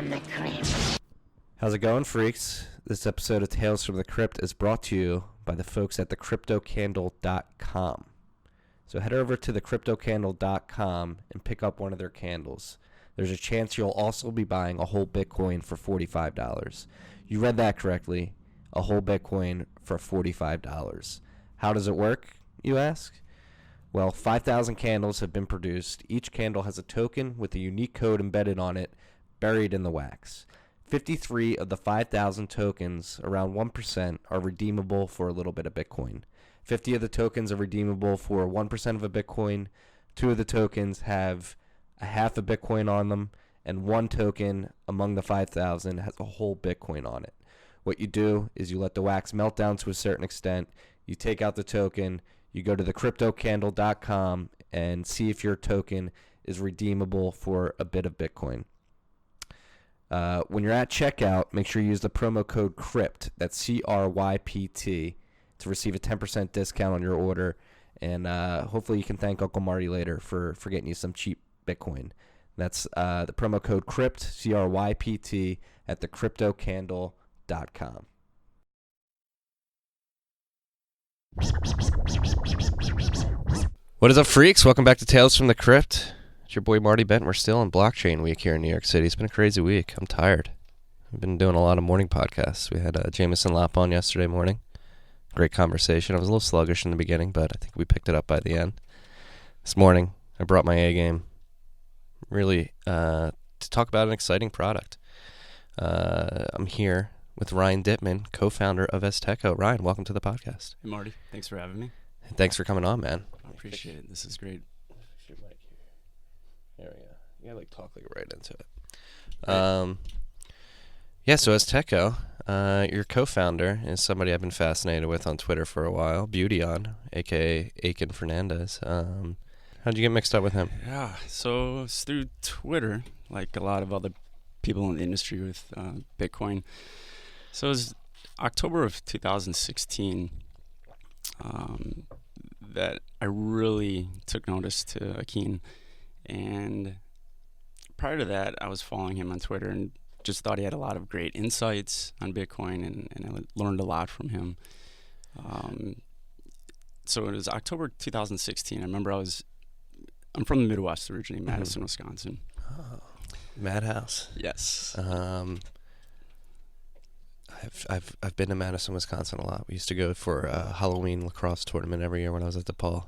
from the Crypt. How's it going, freaks? This episode of Tales from the Crypt is brought to you by the folks at thecryptocandle.com. So head over to thecryptocandle.com and pick up one of their candles. There's a chance you'll also be buying a whole Bitcoin for $45. You read that correctly, a whole Bitcoin for $45. How does it work, you ask? Well, 5,000 candles have been produced. Each candle has a token with a unique code embedded on it, buried in the wax. 53 of the 5,000 tokens, around 1%, are redeemable for a little bit of Bitcoin. 50 of the tokens are redeemable for 1% of a Bitcoin. 2 of the tokens have a half a Bitcoin on them, and 1 token among the 5,000 has a whole Bitcoin on it. What you do is you let the wax melt down to a certain extent, you take out the token, you go to thecryptocandle.com and see if your token is redeemable for a bit of Bitcoin. When you're at checkout, make sure you use the promo code CRYPT, that's CRYPT, to receive a 10% discount on your order. And hopefully you can thank Uncle Marty later for getting you some cheap Bitcoin. That's the promo code CRYPT, CRYPT, at thecryptocandle.com. What is up, freaks? Welcome back to Tales from the Crypt. It's your boy Marty Bent. We're still on blockchain week here in New York City. It's been a crazy week. I'm tired. I've been doing a lot of morning podcasts. We had Jameson Lapp on yesterday morning. Great conversation. I was a little sluggish in the beginning, but I think we picked it up by the end. This morning, I brought my A game, really, to talk about an exciting product. I'm here with Ryan Dippmann, co-founder of Azteco. Ryan, welcome to the podcast. Hey, Marty. Thanks for having me. Thanks for coming on, man. I appreciate it. This is great. Fix your mic here. There we go. You gotta talk right into it. Yeah, so Azteco, your co-founder is somebody I've been fascinated with on Twitter for a while, Beautyon, a.k.a. Aiken Fernandez. How'd you get mixed up with him? Yeah, so it's through Twitter, like a lot of other people in the industry with Bitcoin. So it was October of 2016 that I really took notice to Aiken. And prior to that, I was following him on Twitter and just thought he had a lot of great insights on Bitcoin, and I learned a lot from him. So it was October 2016. I remember I'm from the Midwest originally, Madison, Wisconsin. Oh, Madhouse. Yes. I've been to Madison, Wisconsin a lot. We used to go for a Halloween lacrosse tournament every year when I was at DePaul.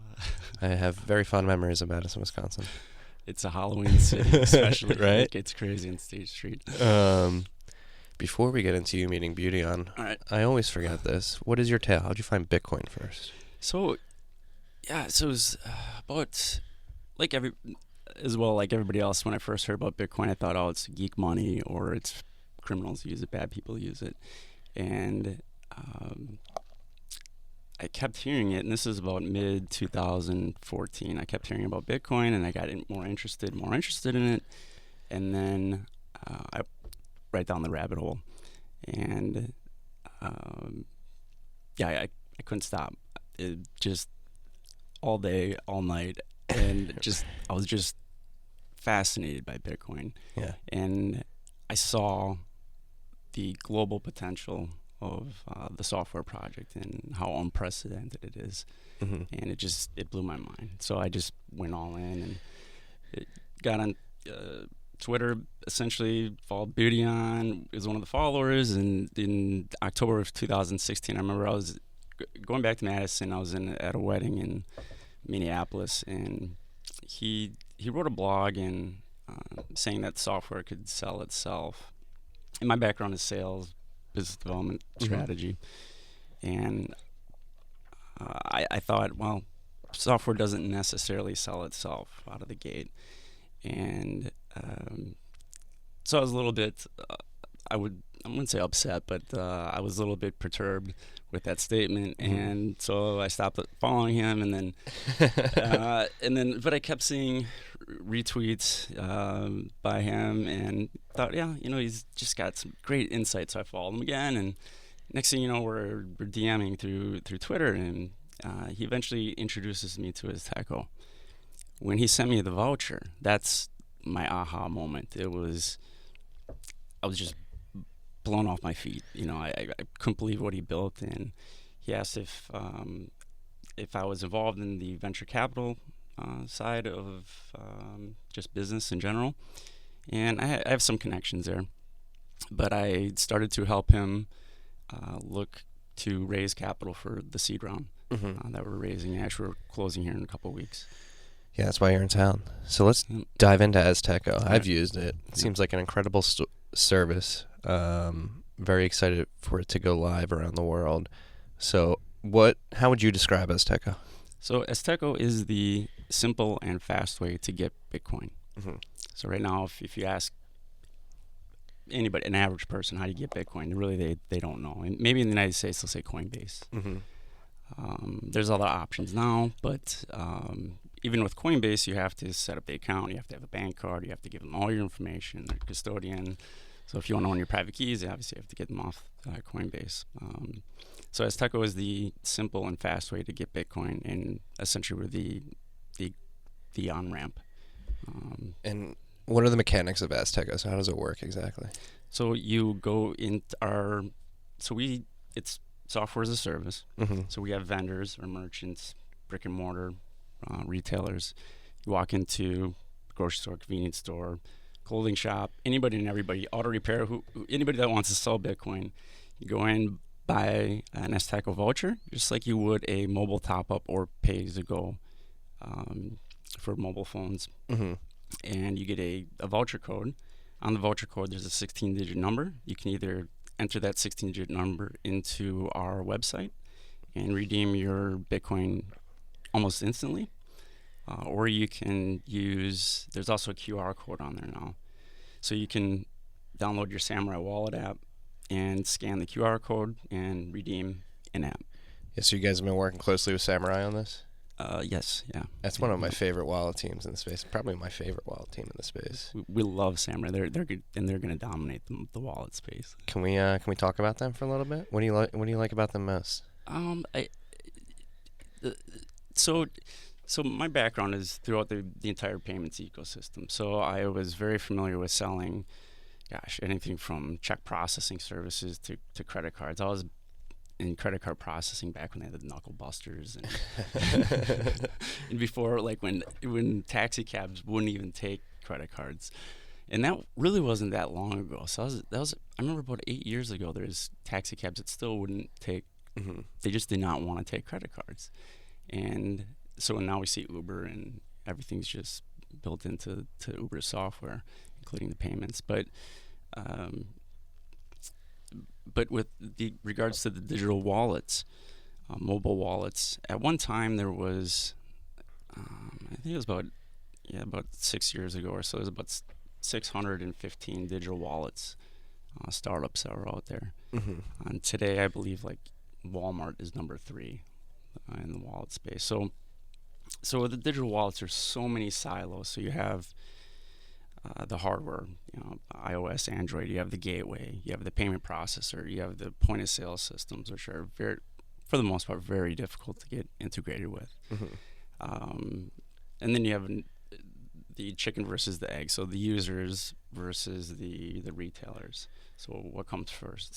I have very fond memories of Madison, Wisconsin. It's a Halloween city, especially. Right? It gets crazy on State Street. Before we get into you meeting Beautyon, All right. I always forget this. What is your tale? How'd you find Bitcoin first? So, yeah, so it was about, like everybody else, when I first heard about Bitcoin, I thought, oh, it's geek money, or it's criminals use it, bad people use it. And I kept hearing it, and this is about mid-2014. I kept hearing about Bitcoin, and I got more interested in it. And then I right down the rabbit hole. And, I couldn't stop. It just all day, all night, and I was just fascinated by Bitcoin. Yeah. And I saw the global potential of the software project and how unprecedented it is. Mm-hmm. And it blew my mind. So I just went all in and got on Twitter, essentially followed Beautyon, was one of the followers. And in October of 2016, I remember I was going back to Madison. I was at a wedding in Minneapolis, and he wrote a blog and saying that software could sell itself. And my background is sales, business development, strategy. And I thought, well, software doesn't necessarily sell itself out of the gate. And so I was a little bit, I wouldn't say upset, but I was a little bit perturbed with that statement. And so I stopped following him, and then, but I kept seeing retweets by him, and thought, he's just got some great insights. So I followed him again, and next thing you know, we're DMing through Twitter, and he eventually introduces me to Azteco. When he sent me the voucher, that's my aha moment. It was, I was just blown off my feet. I couldn't believe what he built, and he asked if I was involved in the venture capital side of just business in general, and I have some connections there. But I started to help him look to raise capital for the seed round that we're raising. Actually, we're closing here in a couple of weeks. Yeah, that's why you're in town. So let's dive into Azteco. Right. I've used it. It seems like an incredible service. Very excited for it to go live around the world. So how would you describe Azteco? So Azteco is the simple and fast way to get Bitcoin. So right now, if you ask anybody, an average person, how do you get Bitcoin, really they don't know. And maybe in the United States they'll say Coinbase. There's other options now, but even with Coinbase, you have to set up the account, you have to have a bank card, you have to give them all your information, their custodian. So if you want to own your private keys, obviously you have to get them off Coinbase. So Azteco is the simple and fast way to get Bitcoin, and essentially we're the on-ramp. And what are the mechanics of Azteco? So how does it work exactly? So you go into it's software as a service. So we have vendors or merchants, brick and mortar, retailers. You walk into a grocery store, convenience store, clothing shop, anybody and everybody, auto repair, anybody that wants to sell Bitcoin, you go in, buy an Azteco voucher, just like you would a mobile top-up or pay-as-you-go for mobile phones. And you get a voucher code. On the voucher code, there's a 16-digit number. You can either enter that 16-digit number into our website and redeem your Bitcoin almost instantly. Or you can there's also a QR code on there now. So you can download your Samurai Wallet app and scan the QR code and redeem in-app. Yeah, so you guys have been working closely with Samurai on this? Yes, yeah. That's one of my favorite wallet teams in the space. Probably my favorite wallet team in the space. We love Samurai. They're good, and they're going to dominate the wallet space. Can we talk about them for a little bit? What do you like about them most? So my background is throughout the entire payments ecosystem. So I was very familiar with selling, anything from check processing services to credit cards. I was in credit card processing back when they had the knuckle busters and, and before, like when taxi cabs wouldn't even take credit cards. And that really wasn't that long ago. So I remember about 8 years ago, there's taxi cabs that still wouldn't take, they just did not want to take credit cards. And so now we see Uber, and everything's just built into Uber software, including the payments. But with regards to the digital wallets, mobile wallets, at one time there was, I think it was about 6 years ago or so, there was about 615 digital wallets, startups that were out there. And today, I believe Walmart is number 3 in the wallet space. So with the digital wallets, there's so many silos. So you have the hardware, iOS, Android. You have the gateway. You have the payment processor. You have the point of sale systems, which are for the most part, very difficult to get integrated with. And then you have the chicken versus the egg. So the users versus the retailers. So what comes first?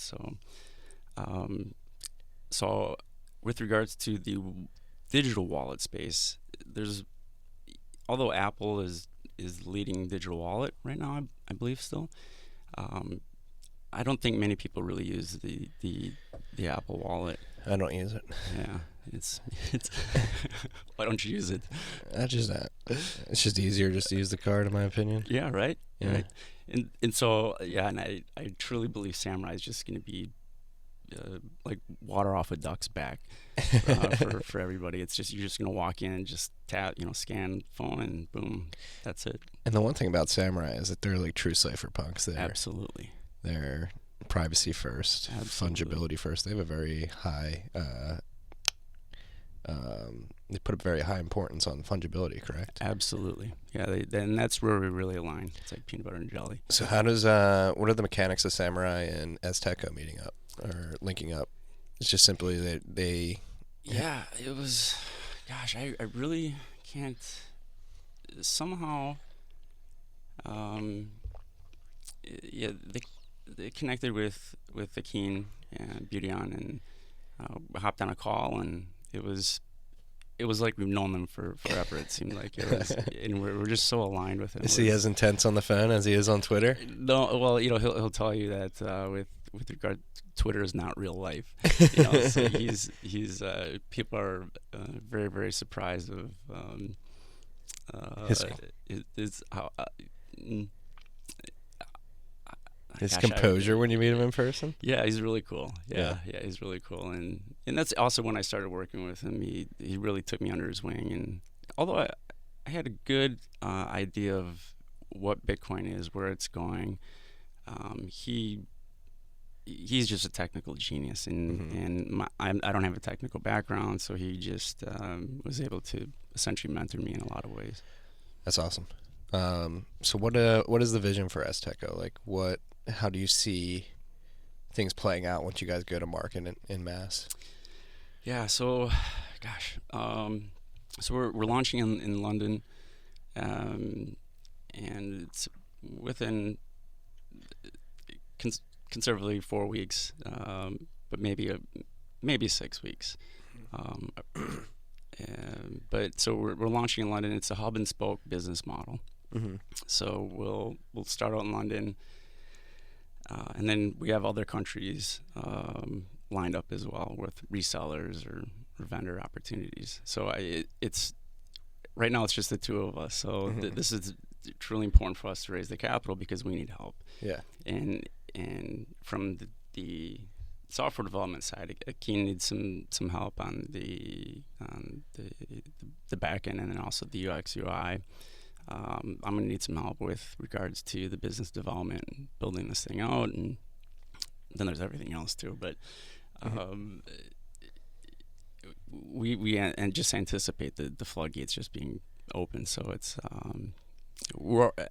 So with regards to the digital wallet space, although Apple is leading digital wallet right now, I believe still, I don't think many people really use the Apple Wallet. I don't use it. Yeah, it's why don't you use it? It's just easier just to use the card, in my opinion. Yeah, right. Yeah. Right. And so and I truly believe Samurai is just going to be like water off a duck's back for everybody. It's just, you're just gonna walk in and just tap, scan phone, and boom, that's it. And the one thing about Samurai is that they're like true cypherpunks. Absolutely. They're privacy first, Absolutely. fungibility first. They have a very high they put a very high importance on fungibility, correct? Absolutely. Yeah, and that's where we really align. It's like peanut butter and jelly. So how does what are the mechanics of Samurai and Azteco meeting up or linking up? It's just simply that they Yeah, it was, gosh, I really can't somehow yeah, they connected with Akin and Beautyon, and hopped on a call, and it was like we've known them for forever. It seemed like it was, and we're just so aligned with him. Is he as intense on the phone as he is on Twitter? No, well, he'll tell you that with regard, Twitter is not real life. So he's people are very, very surprised of his how. His composure when you meet him in person? Yeah, he's really cool. Yeah, he's really cool. And that's also when I started working with him. He really took me under his wing. And although I had a good idea of what Bitcoin is, where it's going, he's just a technical genius. And I don't have a technical background, so he just was able to essentially mentor me in a lot of ways. That's awesome. So what is the vision for Azteco? Like, how do you see things playing out once you guys go to market in mass? Yeah, so, so we're launching in London, and it's within conservatively 4 weeks, but maybe 6 weeks. But so we're launching in London. It's a hub and spoke business model. Mm-hmm. So we'll start out in London, and then we have other countries lined up as well with resellers or vendor opportunities. So it's right now it's just the two of us. So this is truly important for us to raise the capital because we need help. Yeah. And from the software development side, Akin needs some help on the back end and then also the UX UI. I'm going to need some help with regards to the business development and building this thing out, and then there's everything else too. But we and just anticipate the floodgates just being open. So it's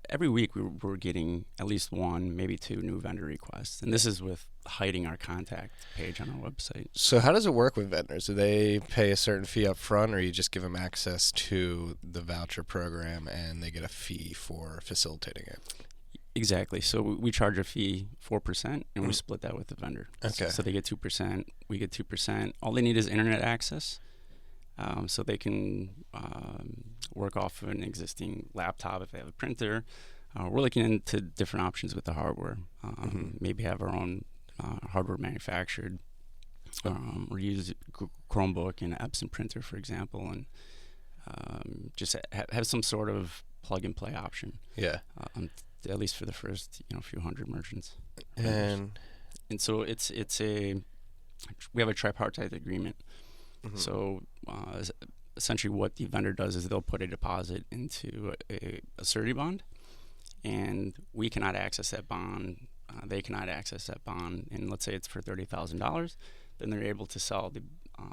every week we're getting at least one, maybe two new vendor requests, and this is with hiding our contact page on our website. So how does it work with vendors? Do they pay a certain fee up front, or you just give them access to the voucher program and they get a fee for facilitating it? Exactly. So we charge a fee 4%, and we split that with the vendor. Okay. So they get 2%, we get 2%. All they need is internet access. So they can work off of an existing laptop if they have a printer. We're looking into different options with the hardware. Maybe have our own hardware manufactured, or use Chromebook and Epson printer, for example, and just have some sort of plug-and-play option. Yeah. At least for the first few hundred merchants. And so we have a tripartite agreement. So essentially what the vendor does is they'll put a deposit into a surety bond, and we cannot access that bond. They cannot access that bond, and let's say it's for $30,000, then they're able to sell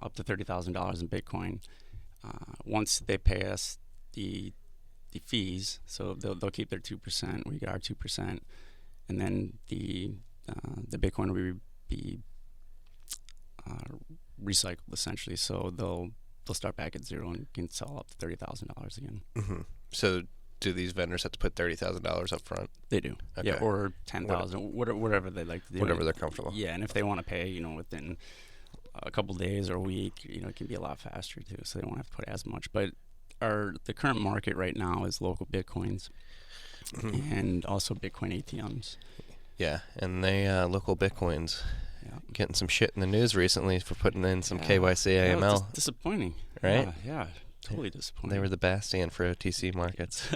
up to $30,000 in Bitcoin. Once they pay us the fees, so they'll keep their 2%, we get our 2%, and then the Bitcoin will be recycled essentially. So they'll start back at zero and can sell up to $30,000 again. So do these vendors have to put $30,000 up front? They do. Okay. Yeah, or $10,000, whatever they like to do. Whatever they're comfortable. Yeah, and if they want to pay, within a couple days or a week, it can be a lot faster too. So they don't have to put as much. But the current market right now is local Bitcoins and also Bitcoin ATMs. Yeah, and they local Bitcoins. Yeah. Getting some shit in the news recently for putting in some KYC AML. Disappointing, right? Yeah, totally disappointing. They were the bastion for OTC markets.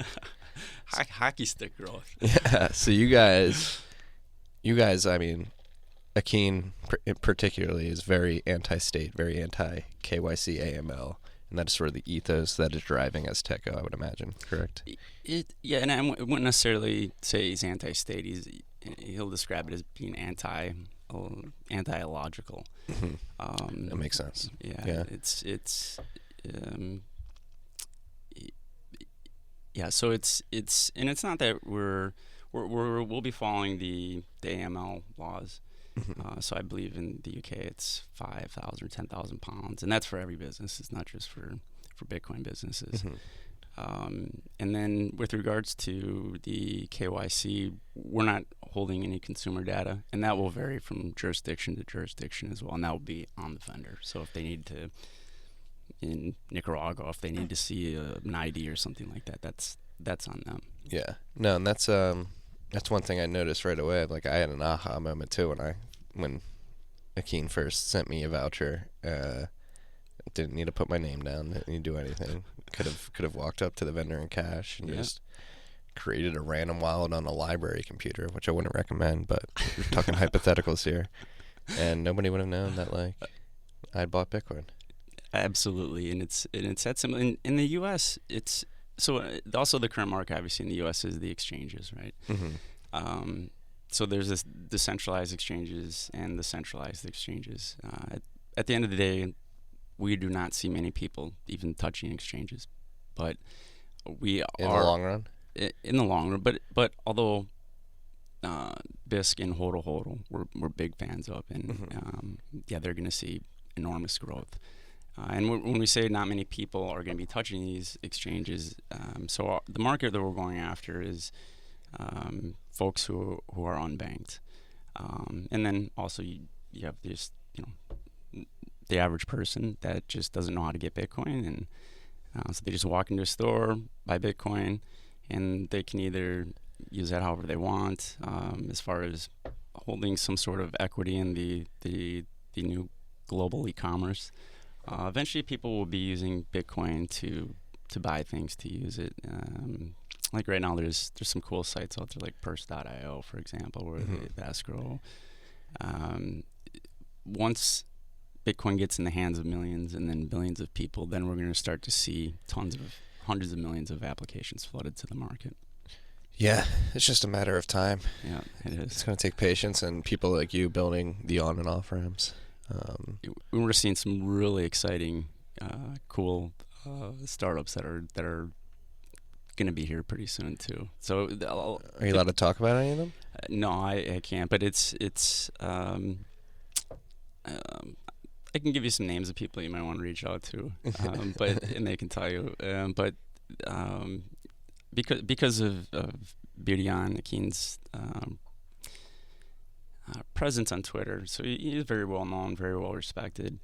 Hockey stick growth. Yeah. So you guys, I mean, Akin particularly is very anti-state, very anti-KYC AML, and that is sort of the ethos that is driving Azteco, I would imagine. Correct? Yeah, and I wouldn't necessarily say he's anti-state. He'll describe it as being anti-illogical. That makes sense. Yeah. So it's not that we'll be following the AML laws. So I believe in the UK it's 5,000 or 10,000 pounds, and that's for every business. It's not just for Bitcoin businesses. And then with regards to the KYC, we're not holding any consumer data, and that will vary from jurisdiction to jurisdiction as well, and that will be on the vendor. So if they need to, in Nicaragua, if they need to see an ID or something like that, that's on them. Yeah. No, and that's one thing I noticed right away. Like, I had an aha moment too when Akeem first sent me a voucher. Didn't need to put my name down. Didn't need to do anything. Could have walked up to the vendor in cash and just created a random wallet on a library computer, which I wouldn't recommend. But we're talking hypotheticals here, and nobody would have known that like I bought Bitcoin. Absolutely, and it's that simple. In the U.S., it's so also the current market obviously in the U.S. is the exchanges, right? Mm-hmm. So there's this decentralized exchanges and the centralized exchanges. At the end of the day, we do not see many people even touching exchanges, but we in the long run. In the long run, but although BISC and HODL we're big fans of, and they're going to see enormous growth. And when we say not many people are going to be touching these exchanges, so the market that we're going after is folks who are unbanked, and then also you have this, the average person that just doesn't know how to get Bitcoin, and so they just walk into a store, buy Bitcoin, and they can either use that however they want, as far as holding some sort of equity in the new global e-commerce. Eventually, people will be using Bitcoin to buy things, to use it. Like right now, there's some cool sites out there like Purse.io, for example, where the escrow. Once Bitcoin gets in the hands of millions and then billions of people, then we're going to start to see hundreds of millions of applications flooded to the market. Yeah, it's just a matter of time. Yeah, it is. It's going to take patience and people like you building the on and off ramps. We're seeing some really exciting, cool startups that are going to be here pretty soon too. So, are you allowed to talk about any of them? No, I can't. But it's I can give you some names of people you might want to reach out to, and they can tell you. Because of Biryan Akin's presence on Twitter, so he is very well known, very well respected,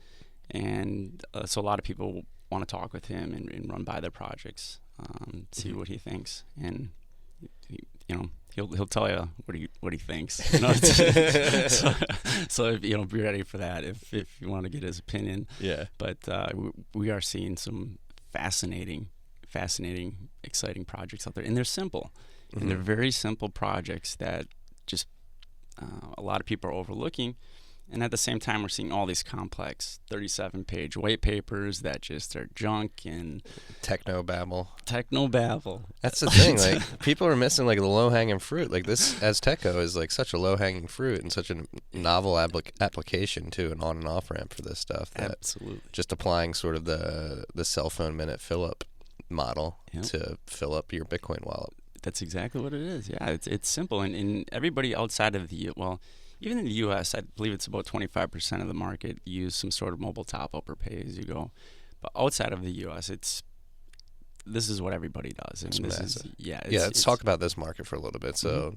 and so a lot of people want to talk with him and run by their projects, see what he thinks, and he'll tell you what he thinks. So be ready for that if you want to get his opinion. Yeah. But we are seeing some fascinating, exciting projects out there, and they're simple, and they're very simple projects that just a lot of people are overlooking. And at the same time, we're seeing all these complex 37-page white papers that just are junk and techno babble. That's the thing. Like, people are missing like the low-hanging fruit. Like, this Azteco is like such a low-hanging fruit and such a novel application to an on and off ramp for this stuff. That Absolutely. Just applying sort of the cell phone minute fill up model to fill up your Bitcoin wallet. That's exactly what it is. Yeah, it's simple, and everybody outside of even in the U.S., I believe it's about 25% of the market use some sort of mobile top-up or pay-as-you-go. But outside of the U.S., this is what everybody does. It's massive. Let's talk about this market for a little bit. So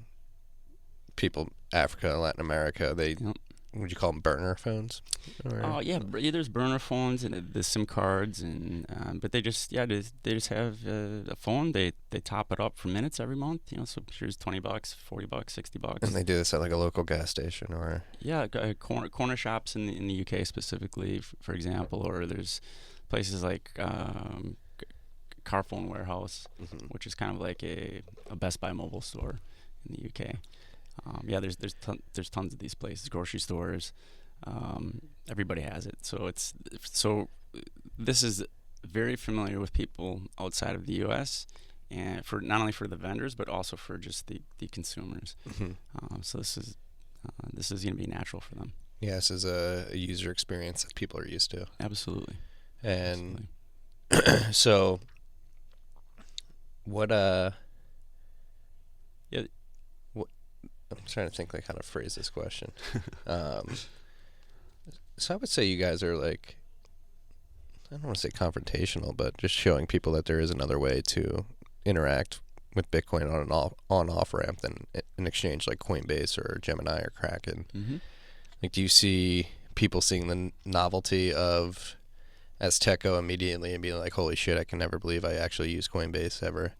people, Africa, Latin America, would you call them burner phones? Oh yeah, there's burner phones and the SIM cards, and but they just have a phone. They top it up for minutes every month. So here's $20, $40, $60. And they do this at like a local gas station, or corner shops in the UK specifically, for example, or there's places like Carphone Warehouse, which is kind of like a Best Buy mobile store in the UK. There's tons of these places, grocery stores. Everybody has it, so this is very familiar with people outside of the U.S. and for not only for the vendors but also for just the consumers. So this is going to be natural for them. Yeah, this is a user experience that people are used to. Absolutely. And so, what I'm trying to think like how to phrase this question. So I would say you guys are like I don't want to say confrontational, but just showing people that there is another way to interact with Bitcoin on an on-off ramp than an exchange like Coinbase or Gemini or Kraken. Mm-hmm. Like, do you see people seeing the novelty of Azteco immediately and being like, holy shit, I can never believe I actually use Coinbase ever?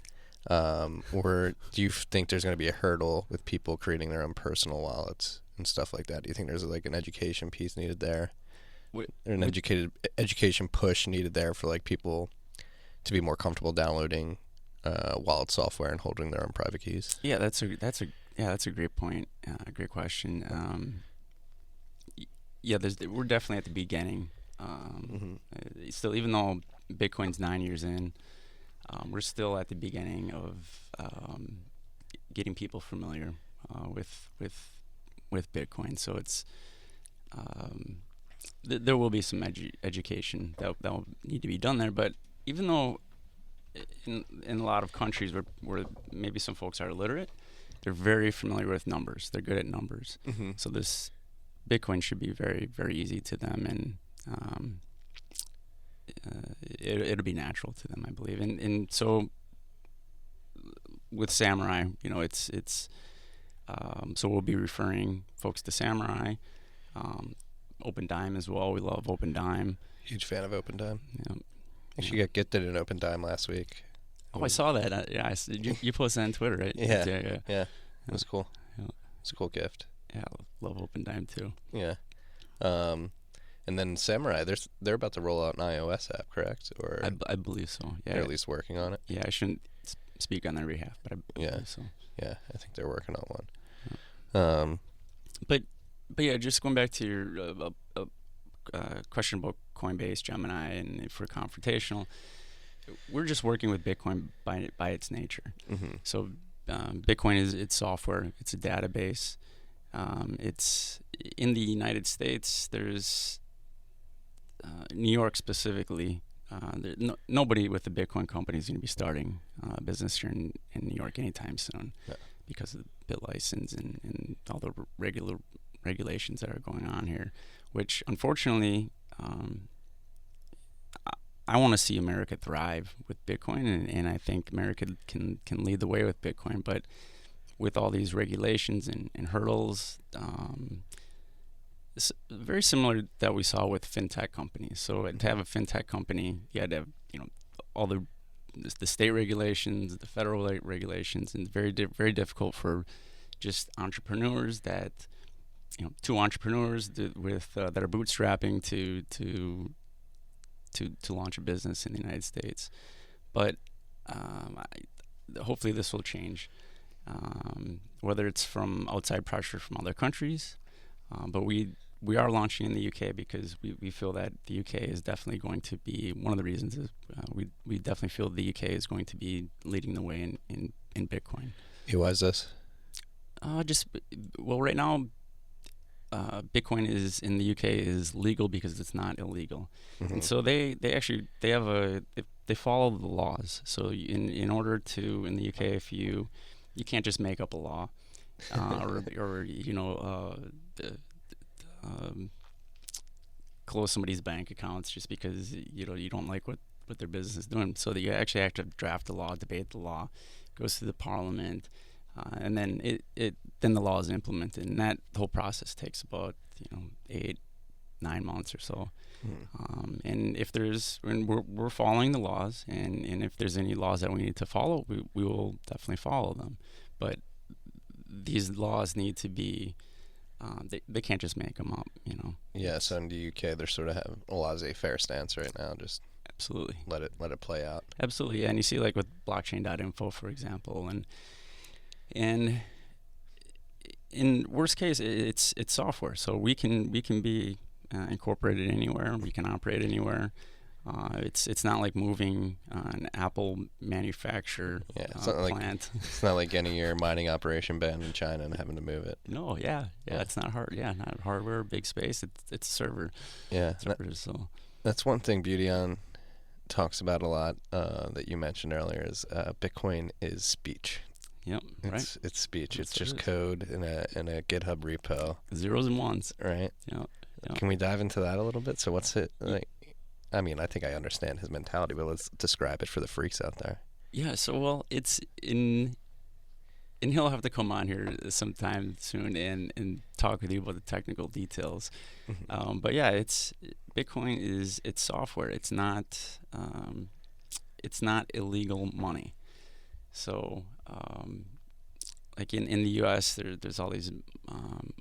Or do you think there's going to be a hurdle with people creating their own personal wallets and stuff like that? Do you think there's like an education piece needed there? Or an education push needed there for like people to be more comfortable downloading wallet software and holding their own private keys? Yeah, that's a great point. Great question. We're definitely at the beginning. Still, even though Bitcoin's 9 years in, we're still at the beginning of getting people familiar with Bitcoin. So it's there will be some education that will need to be done there. But even though in a lot of countries where maybe some folks are illiterate, they're very familiar with numbers. They're good at numbers. Mm-hmm. So this Bitcoin should be very, very easy to them, and it'll be natural to them, I believe. And so with Samurai, it's so we'll be referring folks to Samurai, Open Dime as well. We love Open Dime. Huge fan of Open Dime. Yeah. Actually got gifted an Open Dime last week. Oh, I saw that. You posted that on Twitter, right? Yeah. It was cool. Yeah. It's a cool gift. Yeah, I love Open Dime too. Yeah. And then Samurai, they're about to roll out an iOS app, correct? Or I believe so. Yeah. They're at least working on it. Yeah, I shouldn't speak on their behalf, but I believe so. Yeah, I think they're working on one. But yeah, just going back to your question about Coinbase, Gemini, and if we're confrontational, we're just working with Bitcoin by its nature. Mm-hmm. So Bitcoin it's software. It's a database. It's in the United States. There's New York specifically. Nobody with the Bitcoin company is going to be starting a business here in New York anytime soon, because of the bit license and all the regulations that are going on here, which unfortunately I want to see America thrive with Bitcoin, and I think America can lead the way with Bitcoin, but with all these regulations and hurdles, it's very similar that we saw with fintech companies. So to have a fintech company, you had to have all the state regulations, the federal regulations, and very difficult for just entrepreneurs that two entrepreneurs with that are bootstrapping to launch a business in the United States. But hopefully this will change, whether it's from outside pressure from other countries, but we are launching in the UK because we feel that the UK is definitely going to be one of the reasons is we definitely feel the UK is going to be leading the way in Bitcoin. Why is this? Right now Bitcoin is in the UK is legal because it's not illegal, and so they follow the laws. So in order to in the UK, if you can't just make up a law, or close somebody's bank accounts just because you don't like what their business is doing. So that you actually have to draft the law, debate the law, goes through the parliament. And then then the law is implemented, and that whole process takes about 8-9 months or so. And if we're following the laws, and if there's any laws that we need to follow, we will definitely follow them. But these laws need to be they can't just make them up, Yeah. So in the UK, they sort of have a laissez-faire stance right now. Just absolutely let it play out. Absolutely, yeah. And you see like with blockchain.info, for example, and in worst case, it's software, so we can be incorporated anywhere. We can operate anywhere. It's not like moving an Apple manufacturer plant. It's not like getting your mining operation banned in China and having to move it. No, yeah, it's not hard. Yeah, not hardware, big space. It's a server. Yeah, so that's one thing Beautyon talks about a lot that you mentioned earlier is Bitcoin is speech. Yep, right. It's speech. It's just code in a GitHub repo. Zeros and ones. Right. Yeah. Can we dive into that a little bit? So what's it like? I mean, I think I understand his mentality, but let's describe it for the freaks out there. Yeah, so well, it's in, and he'll have to come on here sometime soon and talk with you about the technical details. But yeah, Bitcoin it's software. It's not illegal money. So like in the U.S., there's all these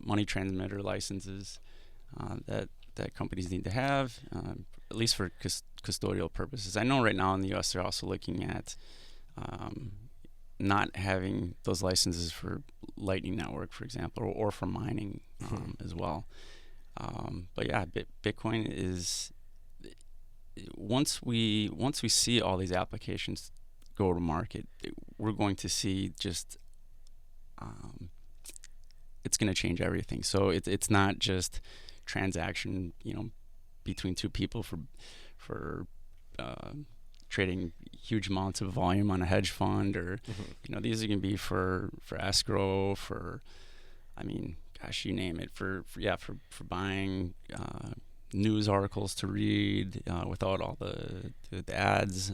money transmitter licenses that companies need to have, at least for custodial purposes. I know right now in the U.S. they're also looking at not having those licenses for Lightning Network, for example, or for mining as well. But yeah, Bitcoin is, once we see all these applications go to market, we're going to see just it's going to change everything. So it's not just transaction, between two people for trading huge amounts of volume on a hedge fund, or these are going to be for escrow, for, I mean, gosh, you name it, for buying news articles to read without all the ads,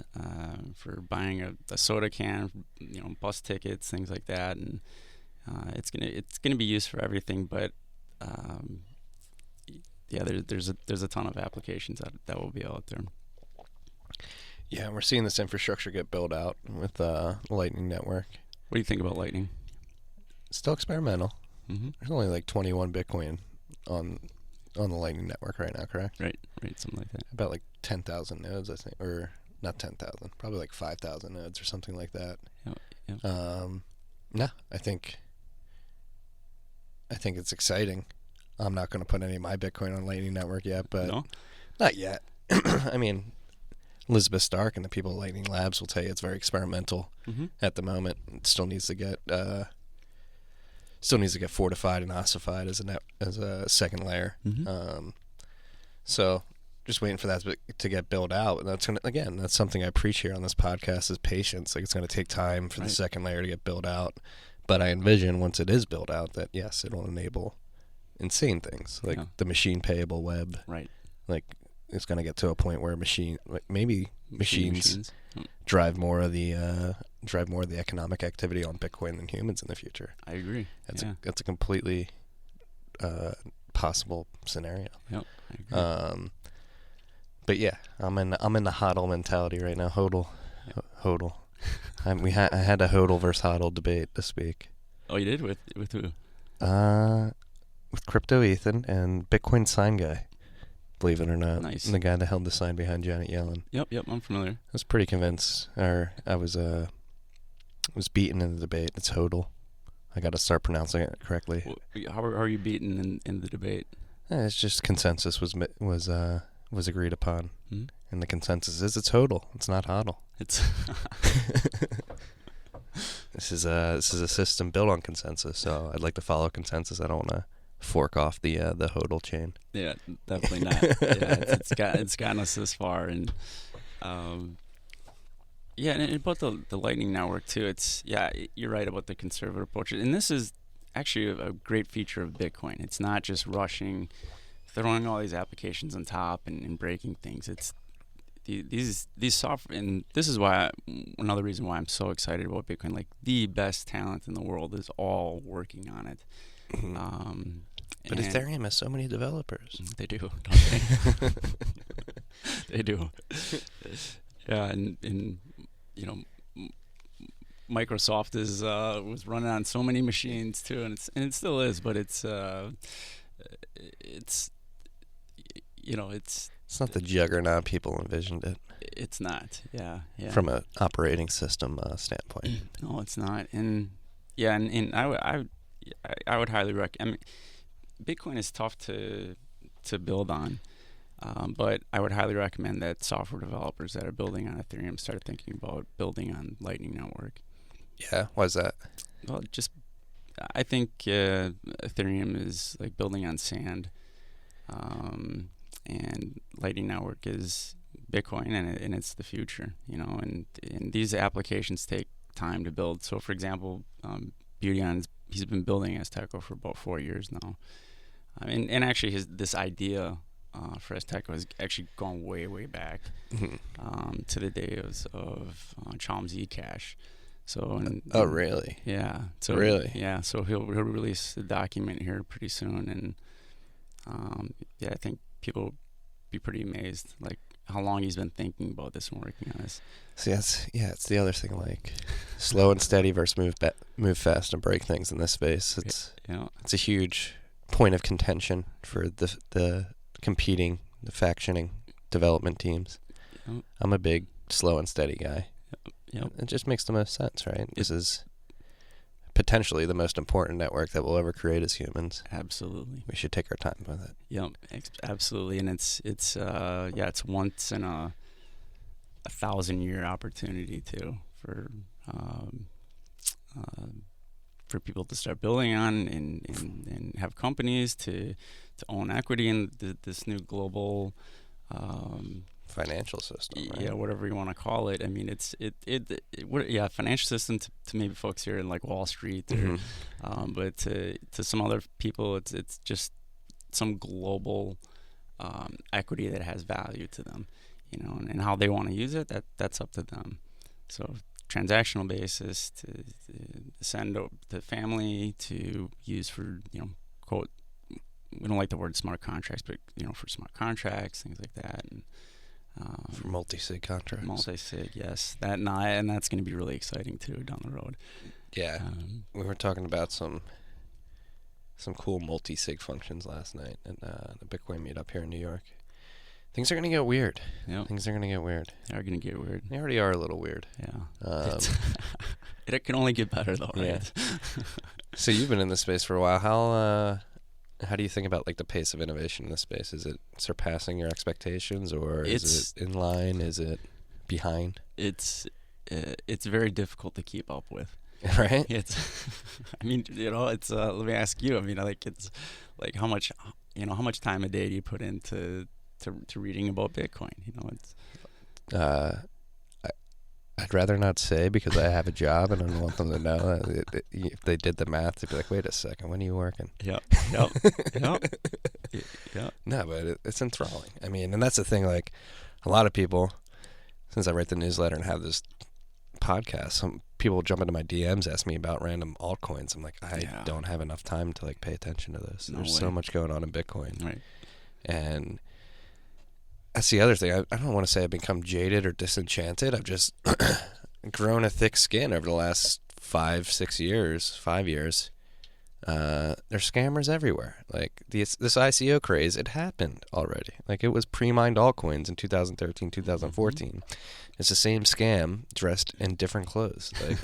for buying a soda can, bus tickets, things like that, and it's gonna be used for everything. But there's a ton of applications that will be out there. Yeah, we're seeing this infrastructure get built out with Lightning Network. What do you think about Lightning? Still experimental. Mm-hmm. There's only like 21 Bitcoin on the Lightning Network right now, correct? Right, something like that. About like 10,000 nodes, I think, or not 10,000, probably like 5,000 nodes or something like that. Yep. No, I think it's exciting. I'm not going to put any of my Bitcoin on Lightning Network yet, but no? Not yet. I mean, Elizabeth Stark and the people at Lightning Labs will tell you it's very experimental at the moment. It still needs to get fortified and ossified as a second layer. So just waiting for that to get built out. And that's something I preach here on this podcast is patience. Like, it's going to take time for the second layer to get built out. But I envision once it is built out that, yes, it'll enable insane things like the machine payable web. Right. Like, it's going to get to a point where maybe machines drive more of the economic activity on Bitcoin than humans in the future. I agree. That's a completely possible scenario. Yep, I agree. But yeah, I'm in the HODL mentality right now. HODL. I had a HODL versus HODL debate this week. Oh, you did? With who? With Crypto Ethan and Bitcoin sign guy. Believe it or not. Nice. The guy that held the sign behind Janet Yellen. Yep, I'm familiar. I was pretty convinced, or I was beaten in the debate. It's HODL. I got to start pronouncing it correctly. How are you beaten in the debate? It's just consensus was agreed upon, and the consensus is it's HODL. It's not HODL. It's This is a system built on consensus, so I'd like to follow consensus. I don't want to fork off the HODL chain. Yeah, definitely not. It's gotten us this far, and and about the Lightning Network too. You're right about the conservative approach, and this is actually a great feature of Bitcoin. It's not just rushing, throwing all these applications on top and breaking things. It's these software, and this is another reason why I'm so excited about Bitcoin. Like, the best talent in the world is all working on it. But Ethereum has so many developers. They do, don't they? They do. Yeah, and Microsoft was running on so many machines too, and it still is, but it's not the juggernaut people envisioned it. It's not. Yeah. From an operating system standpoint. No, it's not. And I would highly recommend. I mean, Bitcoin is tough to build on, but I would highly recommend that software developers that are building on Ethereum start thinking about building on Lightning Network. Yeah, why is that? Well, I think Ethereum is like building on sand, and Lightning Network is Bitcoin, and it's the future. And these applications take time to build. So, for example, Beautyon, he's been building Azteco for about 4 years now. And actually, this idea for Azteca was actually going way back to the days of Chomsky Cash. So oh, really? Yeah. So really? Yeah. So he'll release the document here pretty soon, and yeah, I think people will be pretty amazed, like how long he's been thinking about this and working on this. See, it's the other thing, like slow and steady versus move fast and break things in this space. It's a huge point of contention for the competing, the factioning development teams. Yep. I'm a big slow and steady guy. Yep. It just makes the most sense, right? This is potentially the most important network that we'll ever create as humans. Absolutely. We should take our time with it. Yep, absolutely. And it's once in a 1,000-year opportunity too for people to start building on and have companies to own equity in this new global financial system, right? Yeah, whatever you want to call it. I mean, financial system to maybe folks here in like Wall Street, or, but to some other people, it's just some global equity that has value to them, and how they want to use it, that's up to them. So transactional basis to send to family, to use for quote, we don't like the word smart contracts, but for smart contracts, things like that, and for multi-sig contracts. Multi-sig, yes. And that's going to be really exciting too down the road. Yeah, we were talking about some cool multi-sig functions last night at the Bitcoin meetup here in New York. Things are going to get weird. Yep. Things are going to get weird. They are going to get weird. They already are a little weird. Yeah. It can only get better though, right? Yeah. So you've been in this space for a while. How do you think about like the pace of innovation in this space? Is it surpassing your expectations, or is it in line? Is it behind? It's very difficult to keep up with. Right? I mean, it's let me ask you. I mean, like, it's like how much time a day do you put into reading about Bitcoin? I'd rather not say, because I have a job and I don't want them to know. If they did the math, they'd be like, "Wait a second, when are you working?" Yep. No, but it's enthralling. I mean, and that's the thing. Like, a lot of people, since I write the newsletter and have this podcast, some people jump into my DMs, ask me about random altcoins. I'm like, I don't have enough time to like pay attention to this. There's so much going on in Bitcoin, right? And that's the other thing. I don't want to say I've become jaded or disenchanted. I've just grown a thick skin over the last 5 years. There's scammers everywhere. Like this ICO craze, it happened already. Like, it was pre-mined altcoins in 2013, 2014. Mm-hmm. It's the same scam dressed in different clothes. Like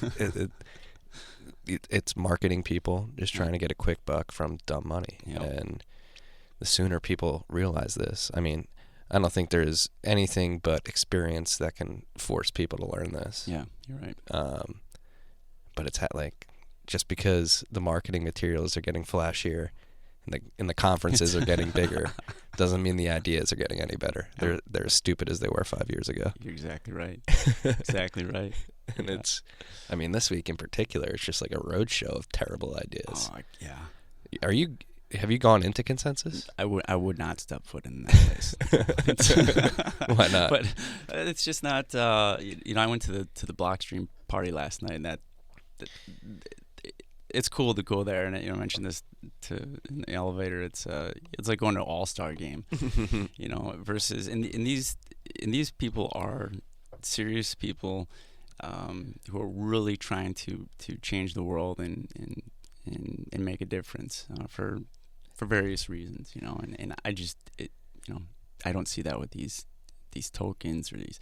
it's marketing people just trying to get a quick buck from dumb money. Yep. And the sooner people realize this, I mean, I don't think there's anything but experience that can force people to learn this. Yeah, you're right. But it's just because the marketing materials are getting flashier and the conferences are getting bigger doesn't mean the ideas are getting any better. They're as stupid as they were 5 years ago. You're exactly right. Exactly right. And this week in particular, it's just like a roadshow of terrible ideas. Oh, yeah. Have you gone into Consensus? I would not step foot in that place. Why not? But it's just not. I went to the Blockstream party last night, and that it's cool to go there. And I mentioned this in the elevator. It's like going to an all-star game. Versus and these people are serious people who are really trying to change the world and make a difference for various reasons, and I just I don't see that with these tokens, or these,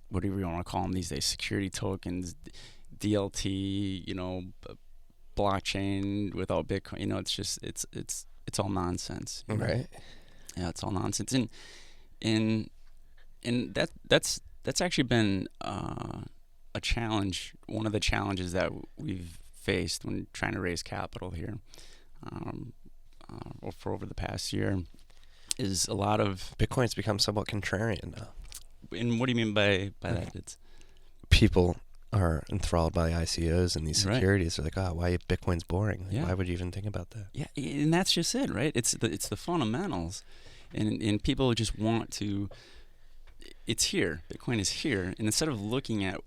whatever you want to call them these days, security tokens, DLT, blockchain without Bitcoin. It's just it's all nonsense, right? Yeah, it's all nonsense, and that's actually been a challenge. One of the challenges that we've faced when trying to raise capital here for over the past year is a lot of Bitcoin's become somewhat contrarian now. And what do you mean by that? It's people are enthralled by ICOs and these securities. Right. They're like, why Bitcoin's boring? Why would you even think about that? Yeah, and that's just it, right? It's the fundamentals, and people just want to. It's here. Bitcoin is here, and instead of looking at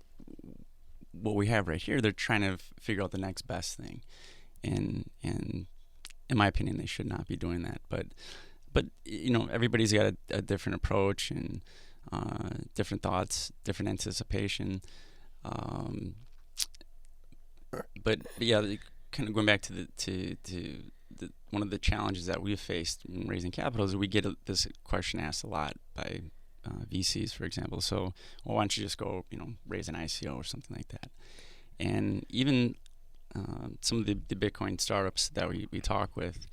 what we have right here, they're trying to figure out the next best thing, and in my opinion, they should not be doing that. But everybody's got a different approach and different thoughts, different anticipation. But yeah, kind of going back to the one of the challenges that we've faced in raising capital is we get this question asked a lot by VCs, for example. So, well, why don't you just go, raise an ICO or something like that? And even some of the Bitcoin startups that we talk with,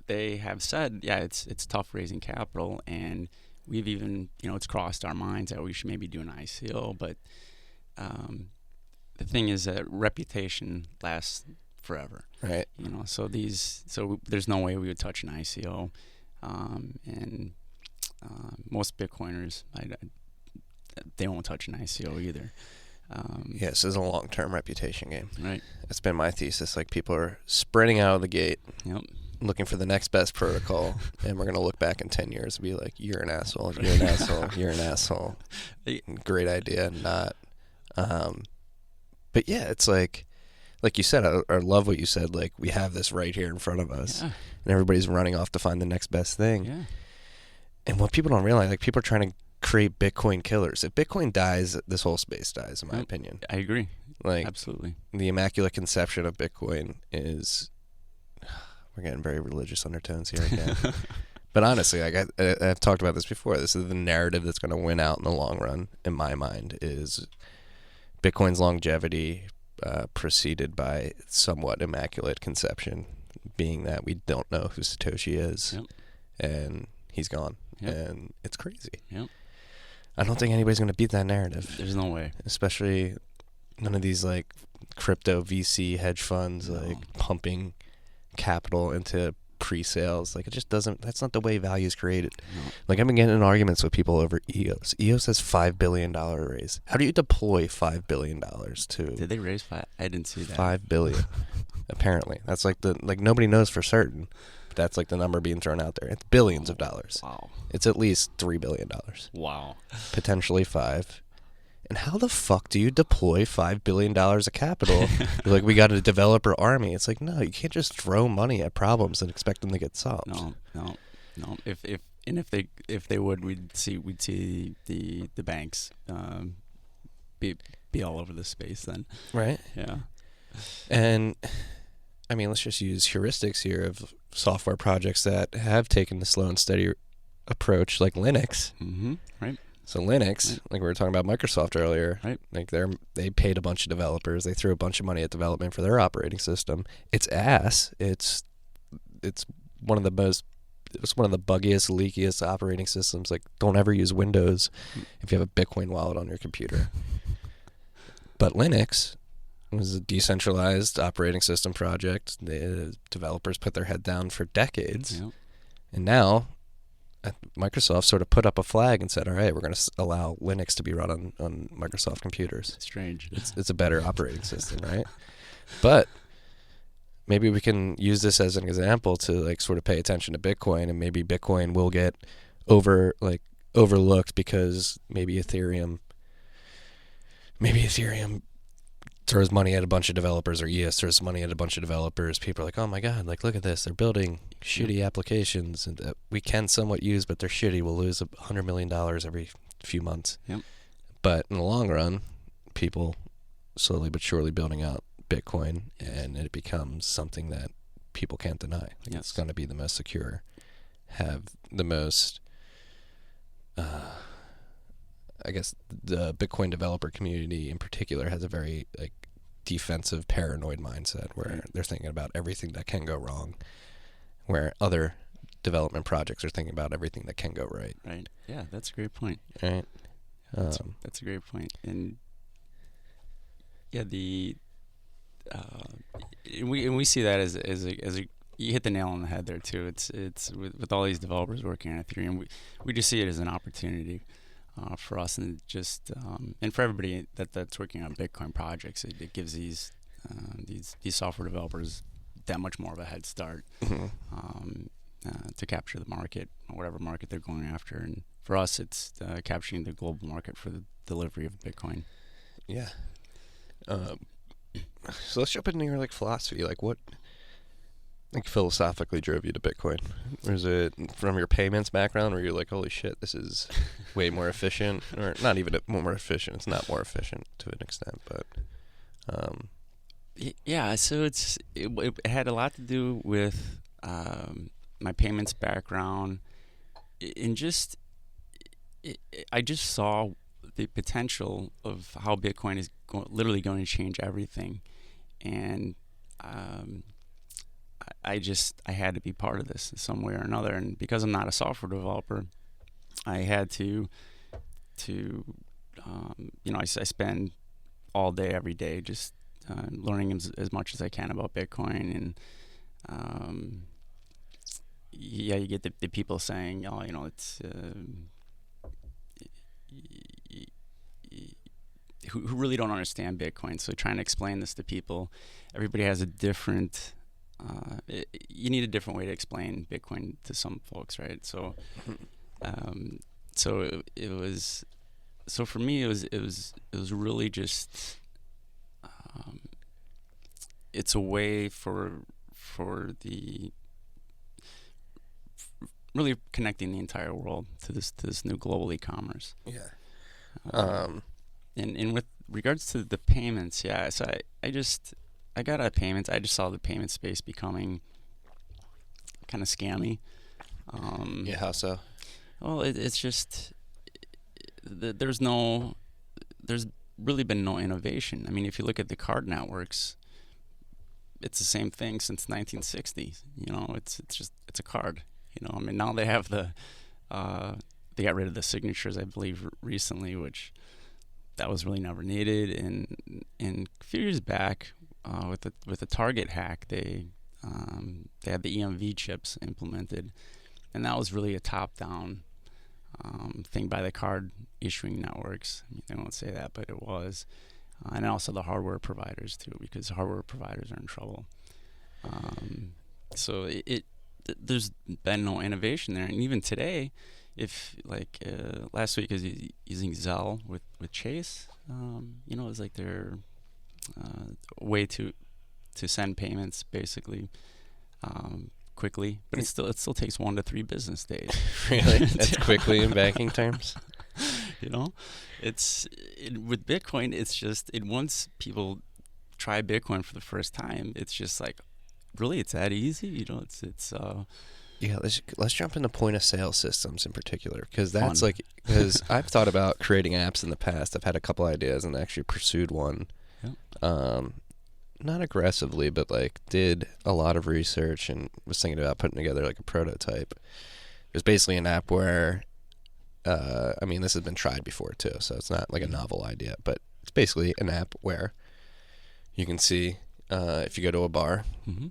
they have said, yeah, it's tough raising capital, and we've even, it's crossed our minds that we should maybe do an ICO, but the thing is that reputation lasts forever, right? So there's no way we would touch an ICO, and most Bitcoiners, they won't touch an ICO either. This is a long-term reputation game. Right. That's been my thesis. Like, people are sprinting out of the gate, Yep. looking for the next best protocol, and we're gonna look back in 10 years and be like, "You're an asshole. You're an asshole. You're an asshole." Great idea, not. But yeah, it's like you said. I love what you said. Like, we have this right here in front of us, and everybody's running off to find the next best thing. Yeah. And what people don't realize, like, people are trying to create Bitcoin killers. If Bitcoin dies, this whole space dies, in my opinion. I agree. Like, absolutely. The immaculate conception of Bitcoin is. We're getting very religious undertones here again. But honestly, like I've talked about this before. This is the narrative that's going to win out in the long run, in my mind, is Bitcoin's longevity preceded by somewhat immaculate conception, being that we don't know who Satoshi is, and he's gone, and it's crazy. Yep. I don't think anybody's going to beat that narrative. There's no way. Especially none of these, like, crypto VC hedge funds, like, pumping capital into pre-sales. Like, it just doesn't. That's not the way value is created. No. Like, I've been getting in arguments with people over EOS. EOS has $5 billion raise. How do you deploy $5 billion to? Did they raise five? I didn't see that. $5 billion. Apparently, that's like nobody knows for certain. But that's like the number being thrown out there. It's billions of dollars. Wow. It's at least $3 billion. Wow. Potentially $5. And how the fuck do you deploy $5 billion of capital? You're like, we got a developer army. It's like, no, you can't just throw money at problems and expect them to get solved. No. If they would, we'd see the banks be all over the space then. Right. Yeah. And I mean, let's just use heuristics here of software projects that have taken the slow and steady approach, like Linux. Mm-hmm. Right. So Linux, like we were talking about Microsoft earlier, right? Like they paid a bunch of developers, they threw a bunch of money at development for their operating system. It's ass. It's one of the buggiest, leakiest operating systems. Like, don't ever use Windows if you have a Bitcoin wallet on your computer. But Linux was a decentralized operating system project. The developers put their head down for decades, and now Microsoft sort of put up a flag and said, all right, we're going to allow Linux to be run on Microsoft computers. Strange. It's a better operating system, right? But maybe we can use this as an example to, like, sort of pay attention to Bitcoin, and maybe Bitcoin will get overlooked because maybe Ethereum throws money at a bunch of developers, or ES throws money at a bunch of developers. People are like, oh my God, like, look at this. They're building shitty applications and that we can somewhat use, but they're shitty. We'll lose $100 million every few months. Yep. But in the long run, people slowly but surely building out Bitcoin, and it becomes something that people can't deny. Like, it's going to be the most secure, have the most, I guess the Bitcoin developer community in particular has a very, like, defensive, paranoid mindset where they're thinking about everything that can go wrong, where other development projects are thinking about everything that can go right. Right. Yeah, that's a great point. Right. That's a great point. And yeah, we see that as a you hit the nail on the head there too. It's with all these developers working on Ethereum, we just see it as an opportunity for us, and just and for everybody that's working on Bitcoin projects. It gives these software developers that much more of a head start. Mm-hmm. to capture the market, whatever market they're going after. And for us, it's capturing the global market for the delivery of Bitcoin. Yeah. So let's jump into your philosophy. What philosophically drove you to Bitcoin? Or is it from your payments background where you're like, holy shit, this is way more efficient? Or not even more efficient. It's not more efficient to an extent, but yeah. So it had a lot to do with my payments background, and I just saw the potential of how Bitcoin is literally going to change everything, and I had to be part of this in some way or another. And because I'm not a software developer, I had to I spend all day, every day, just learning as much as I can about Bitcoin. And you get the people saying, oh, it's who really don't understand Bitcoin. So trying to explain this to people, everybody has a different. You need a different way to explain Bitcoin to some folks, right? So, it was. So for me, it was really just. It's a way for the really connecting the entire world to this new global e-commerce. Yeah. And with regards to the payments, yeah. So I got out of payments. I just saw the payment space becoming kind of scammy. Yeah, how so? Well, it's just there's really been no innovation. I mean, if you look at the card networks, it's the same thing since 1960. It's a card. I mean, now they have they got rid of the signatures, I believe, recently, which that was really never needed. And a few years back, with the Target hack, they had the EMV chips implemented, and that was really a top-down thing by the card issuing networks. I mean, they won't say that, but it was, and also the hardware providers too, because hardware providers are in trouble. So there's been no innovation there, and even today, if last week I was using Zelle with Chase, it's like their way to send payments basically quickly, but it still takes 1 to 3 business days. Really? That's quickly in banking terms? With Bitcoin, it's just once people try Bitcoin for the first time, it's just like, really, it's that easy? Yeah, let's jump into point of sale systems in particular, because that's fun. because I've thought about creating apps in the past. I've had a couple ideas and actually pursued one. Yep. Not aggressively, but did a lot of research and was thinking about putting together a prototype. It was basically an app where, this has been tried before too, so it's not a novel idea, but it's basically an app where you can see if you go to a bar,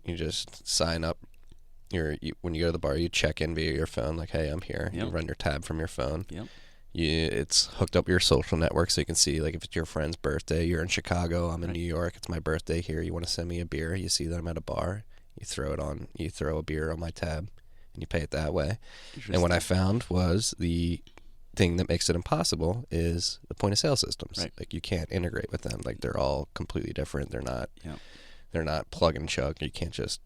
you just sign up. When you go to the bar, you check in via your phone, hey, I'm here. Yep. You run your tab from your phone. Yep. It's hooked up your social network, so you can see if it's your friend's birthday, you're in Chicago, I'm in New York, it's my birthday here, you want to send me a beer, you see that I'm at a bar, you throw a beer on my tab, and you pay it that way. And what I found was the thing that makes it impossible is the point of sale systems. Right. You can't integrate with them. They're all completely different. They're not plug and chug. You can't just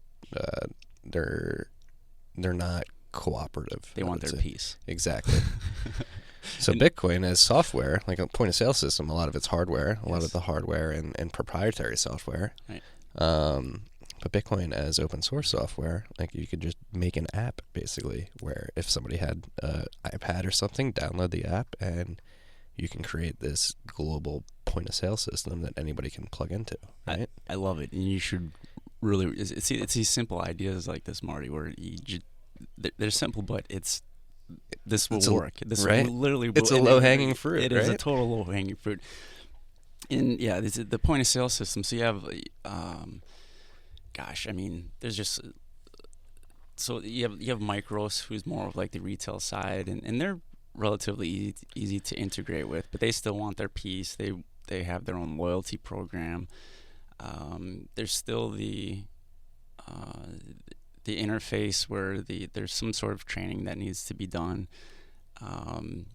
they're not cooperative. They want their piece. Exactly. So Bitcoin as software, a point of sale system, a lot of it's hardware, a lot of the hardware and proprietary software. Right. But Bitcoin as open source software, you could just make an app basically where if somebody had an iPad or something, download the app and you can create this global point of sale system that anybody can plug into. Right? I love it, and you should really. It's these simple ideas like this, Marty, where they're simple, but this will work. This right? will literally. It's a low hanging fruit. It is a total low hanging fruit. And yeah, this is the point of sale system. So you have, there's just. So you have Micros, who's more of the retail side, and they're relatively easy to integrate with, but they still want their piece. They have their own loyalty program. There's still the interface where there's some sort of training that needs to be done. And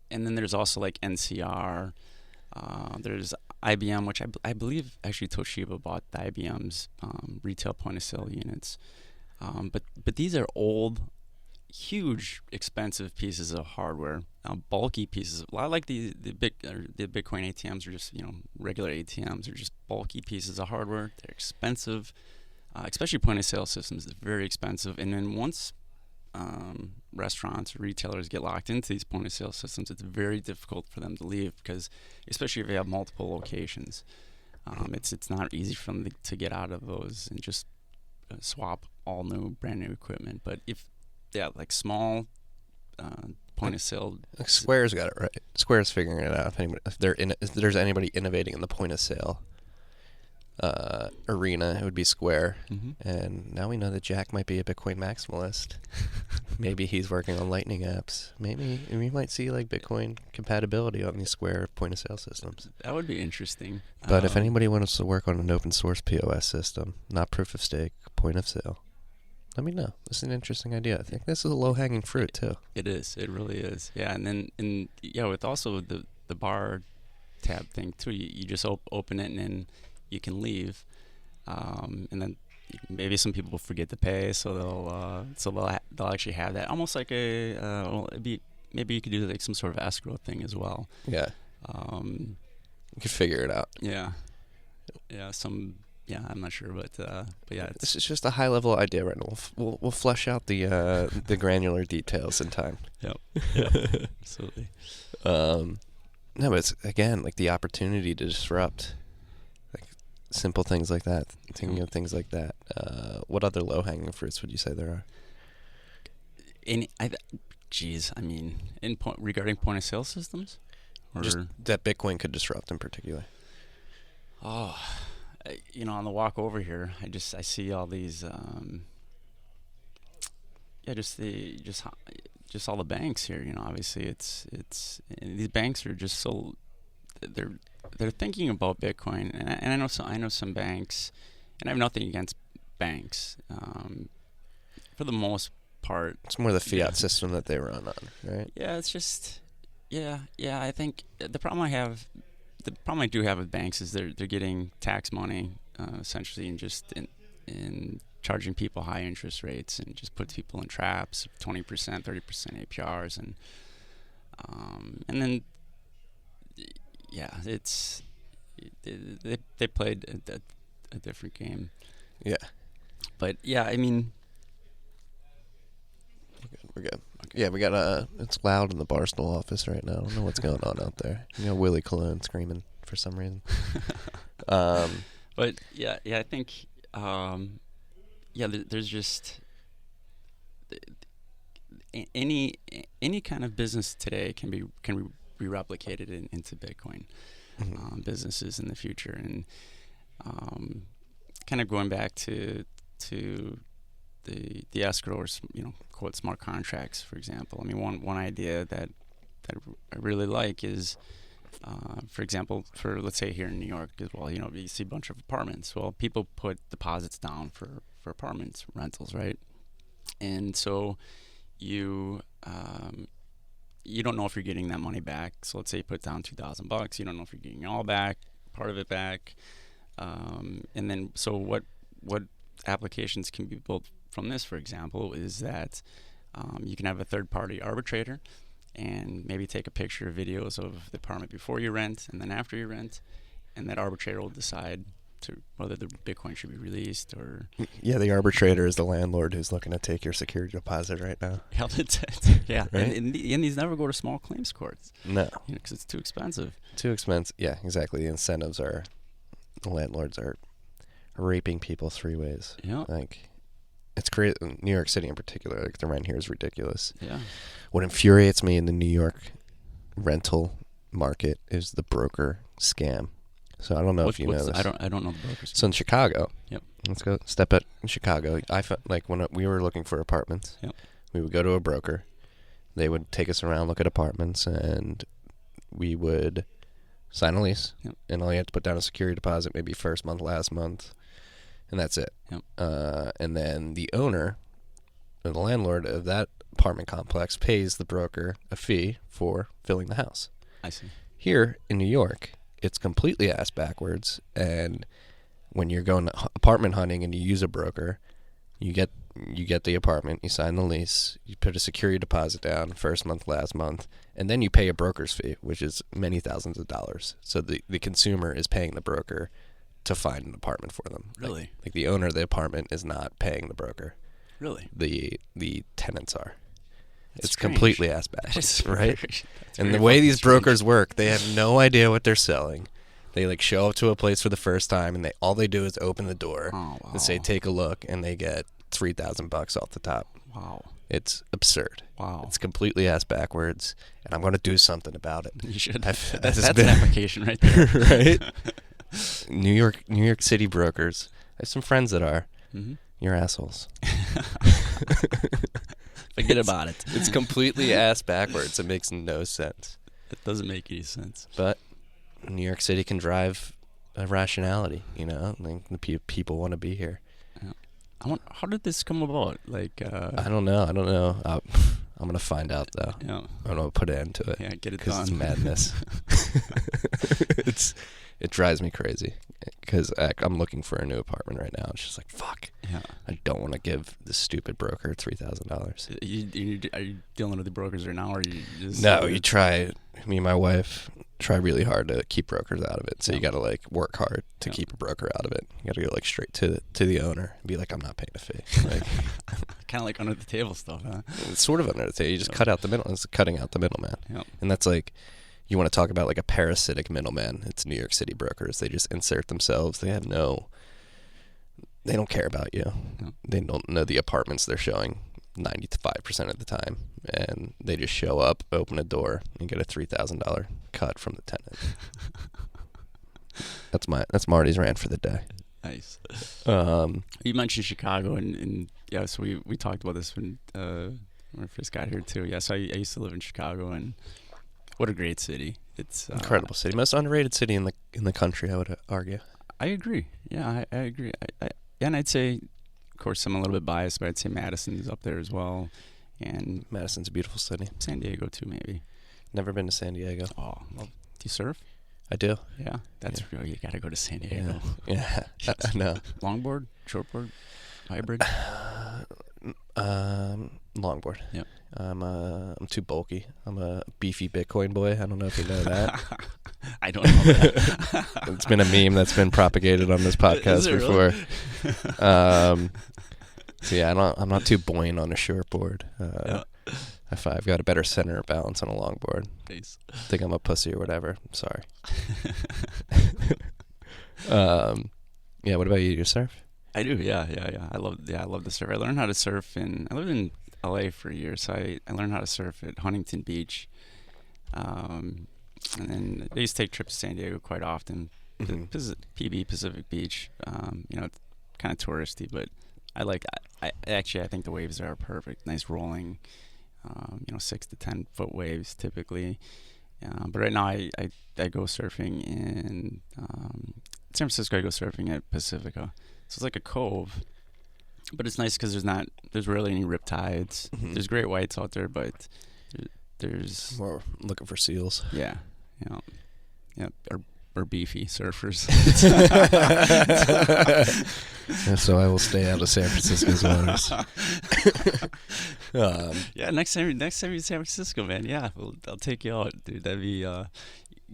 then there's also like NCR. There's IBM, which I believe actually Toshiba bought the IBM's retail point of sale units. But these are old, huge, expensive pieces of hardware, bulky pieces. A lot like the Bitcoin ATMs are just regular ATMs. They're just bulky pieces of hardware. They're expensive, especially point of sale systems. They're very expensive. And then once restaurants or retailers get locked into these point of sale systems, it's very difficult for them to leave, because especially if you have multiple locations, it's not easy for them to get out of those and just swap all brand new equipment. But if like small point of sale, Square's got it right. Square's figuring it out. If there's anybody innovating in the point of sale arena, it would be Square. Mm-hmm. And now we know that Jack might be a Bitcoin maximalist. Maybe he's working on Lightning apps. Maybe we might see like Bitcoin compatibility on these Square point of sale systems. That would be interesting. But if anybody wants to work on an open source POS system, not proof of stake, point of sale, let me know. This is an interesting idea. I think this is a low hanging fruit too. It is. It really is. Yeah. And then with also the bar tab thing too. You just open it and then you can leave, and then maybe some people forget to pay, so they'll actually have that almost like maybe you could do like some sort of escrow thing as well. Yeah. You could figure it out. Yeah. I'm not sure, but yeah. This is just a high level idea right now. We'll flesh out the granular details in time. Yep. Absolutely. No, but it's again like the opportunity to disrupt. Simple things like that, thinking of things like that. What other low-hanging fruits would you say there are? Regarding point-of-sale systems? Or just that Bitcoin could disrupt in particular. Oh, on the walk over here, I see all these, just all the banks here. Obviously it's and these banks are just so they're thinking about Bitcoin, and I know some banks, and I have nothing against banks. For the most part, it's more the fiat system that they run on, right? Yeah, it's just I think the problem I do have with banks is they're getting tax money essentially, and just in charging people high interest rates, and just puts people in traps, 20%, 30% APRs, and then. Yeah, they played a different game. Yeah. But yeah, I mean, we're good. Okay. Yeah, we got it's loud in the Barstool office right now. I don't know what's going on out there. Willie Cologne screaming for some reason. But yeah, I think there's just any kind of business today can be replicated into Bitcoin businesses in the future. And kind of going back to the escrow, or quote smart contracts, for example. I mean, one idea that I really like is, for example, for let's say here in New York as well, you see a bunch of apartments. Well, people put deposits down for apartments rentals, right? And so you don't know if you're getting that money back. So let's say you put down $2,000. You don't know if you're getting it all back, part of it back. And then, so what applications can be built from this, for example, is that you can have a third-party arbitrator and maybe take a picture of videos of the apartment before you rent and then after you rent, and that arbitrator will decide whether the Bitcoin should be released or... Yeah, the arbitrator is the landlord who's looking to take your security deposit right now. Yeah, right? and these never go to small claims courts. No. Because it's too expensive. Yeah, exactly. The incentives are... The landlords are raping people three ways. Yeah. Like, it's crazy. New York City in particular, like the rent here is ridiculous. Yeah. What infuriates me in the New York rental market is the broker scam. So I don't know if you know this. I don't know the brokers. So in Chicago, yep. Let's go step at in Chicago. I felt like when we were looking for apartments, yep. We would go to a broker. They would take us around, look at apartments, and we would sign a lease. Yep. And all you had to put down a security deposit, maybe first month, last month, and that's it. Yep. And then the owner, or the landlord of that apartment complex, pays the broker a fee for filling the house. I see. Here in New York, it's completely ass backwards, and when you're going apartment hunting and you use a broker, you get the apartment, you sign the lease, you put a security deposit down first month, last month, and then you pay a broker's fee, which is many thousands of dollars. So the consumer is paying the broker to find an apartment for them. Really? Like the owner of the apartment is not paying the broker. Really? The tenants are. That's it's strange. completely ass backwards, right? And the very way fucking these strange. brokers work, they have no idea what they're selling. They like show up to a place for the first time, and all they do is open the door Oh, wow. and say, "Take a look," and they get $3,000 off the top. Wow. It's absurd. Wow. It's completely ass backwards, and I'm going to do something about it. You should. I've- That's it's an been- application right there. Right? New York City brokers. I have some friends that are. Mm-hmm. You're assholes. Forget about it. It's completely ass backwards. It makes no sense. It doesn't make any sense. But New York City can drive a rationality, you know? Like the people want to be here. How did this come about? Like, I don't know. I'm going to find out, though. yeah, I'm going to put an end to it. yeah, get it Because done. it's madness. It drives me crazy. Because I'm looking for a new apartment right now. It's just like, fuck. Yeah. I don't want to give this stupid broker $3,000. Are you dealing with the brokers right now, or you just? No, you try. Me and my wife try really hard to keep brokers out of it. So Yeah. you got to like work hard to Yeah. keep a broker out of it. You got to go like straight to the owner and be like, I'm not paying a fee. Like kind of like under the table stuff, huh? it's sort of under the table. You just cut out the middle. It's cutting out the middleman. Yeah. And that's like, you want to talk about like a parasitic middleman. It's New York City brokers. They just insert themselves. They don't care about you. Yeah. They don't know the apartments they're showing 95% of the time. And they just show up, open a door, and get a $3,000 cut from the tenant. That's Marty's rant for the day. Nice. Um, You mentioned Chicago, and yeah, so we talked about this when I first got here too. Yeah, so I used to live in Chicago, and what a great city! It's incredible city, most underrated city in the country, I would argue. I agree. Yeah, I agree. And I'd say, of course, I'm a little bit biased, but I'd say Madison's up there as well, and Madison's a beautiful city. San Diego too, maybe. Never been to San Diego. Oh, well, do you surf? I do. Yeah, that's real. You gotta go to San Diego. Yeah, I know. Longboard, shortboard, hybrid. Longboard. Yep. I'm too bulky. I'm a beefy Bitcoin boy. I don't know if you know that. I don't know that. It's been a meme that's been propagated on this podcast Is it before. really? So yeah, I'm not too buoyant on a shortboard. Yeah. I've got a better center of balance on a longboard. Nice. Think I'm a pussy or whatever. I'm sorry. Yeah. What about you? You surf? I do. Yeah. I love to surf. I learned how to surf I lived in LA for a year, so I learned how to surf at Huntington Beach. And then I used to take trips to San Diego quite often. Mhm. PB, Pacific Beach. It's kind of touristy, but I think the waves there are perfect. Nice rolling, 6 to 10 foot waves typically. But right now I go surfing in San Francisco. I go surfing at Pacifica. So it's like a cove, but it's nice because there's rarely any rip tides. Mhm. There's great whites out there, but there's More looking for seals. or beefy surfers. So I will stay out of San Francisco's waters. Yeah, next time you're in San Francisco, man. Yeah, I'll take you out, dude. That'd be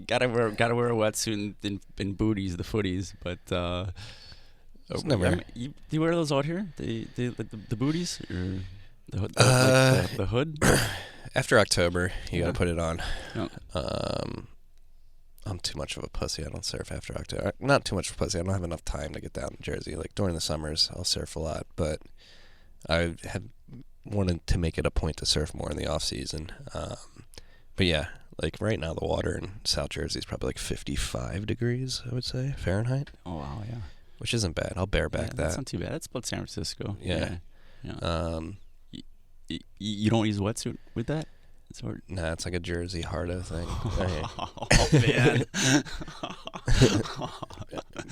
gotta wear a wetsuit and booties, the footies. But do you wear those out here? The booties or the hood? The hood? After October, you Yeah. gotta put it on. Yeah. I'm too much of a pussy. I don't surf after October. Not too much of a pussy. I don't have enough time to get down to Jersey. Like during the summers, I'll surf a lot, but I have wanted to make it a point to surf more in the off season. But yeah, like right now, the water in South Jersey is probably like 55 degrees, I would say, Fahrenheit, Oh wow, yeah. which isn't bad. I'll bear back That's that. not too bad. That's about San Francisco. Yeah. You don't use a wetsuit with that? Nah, it's like a Jersey hardo thing. Oh man.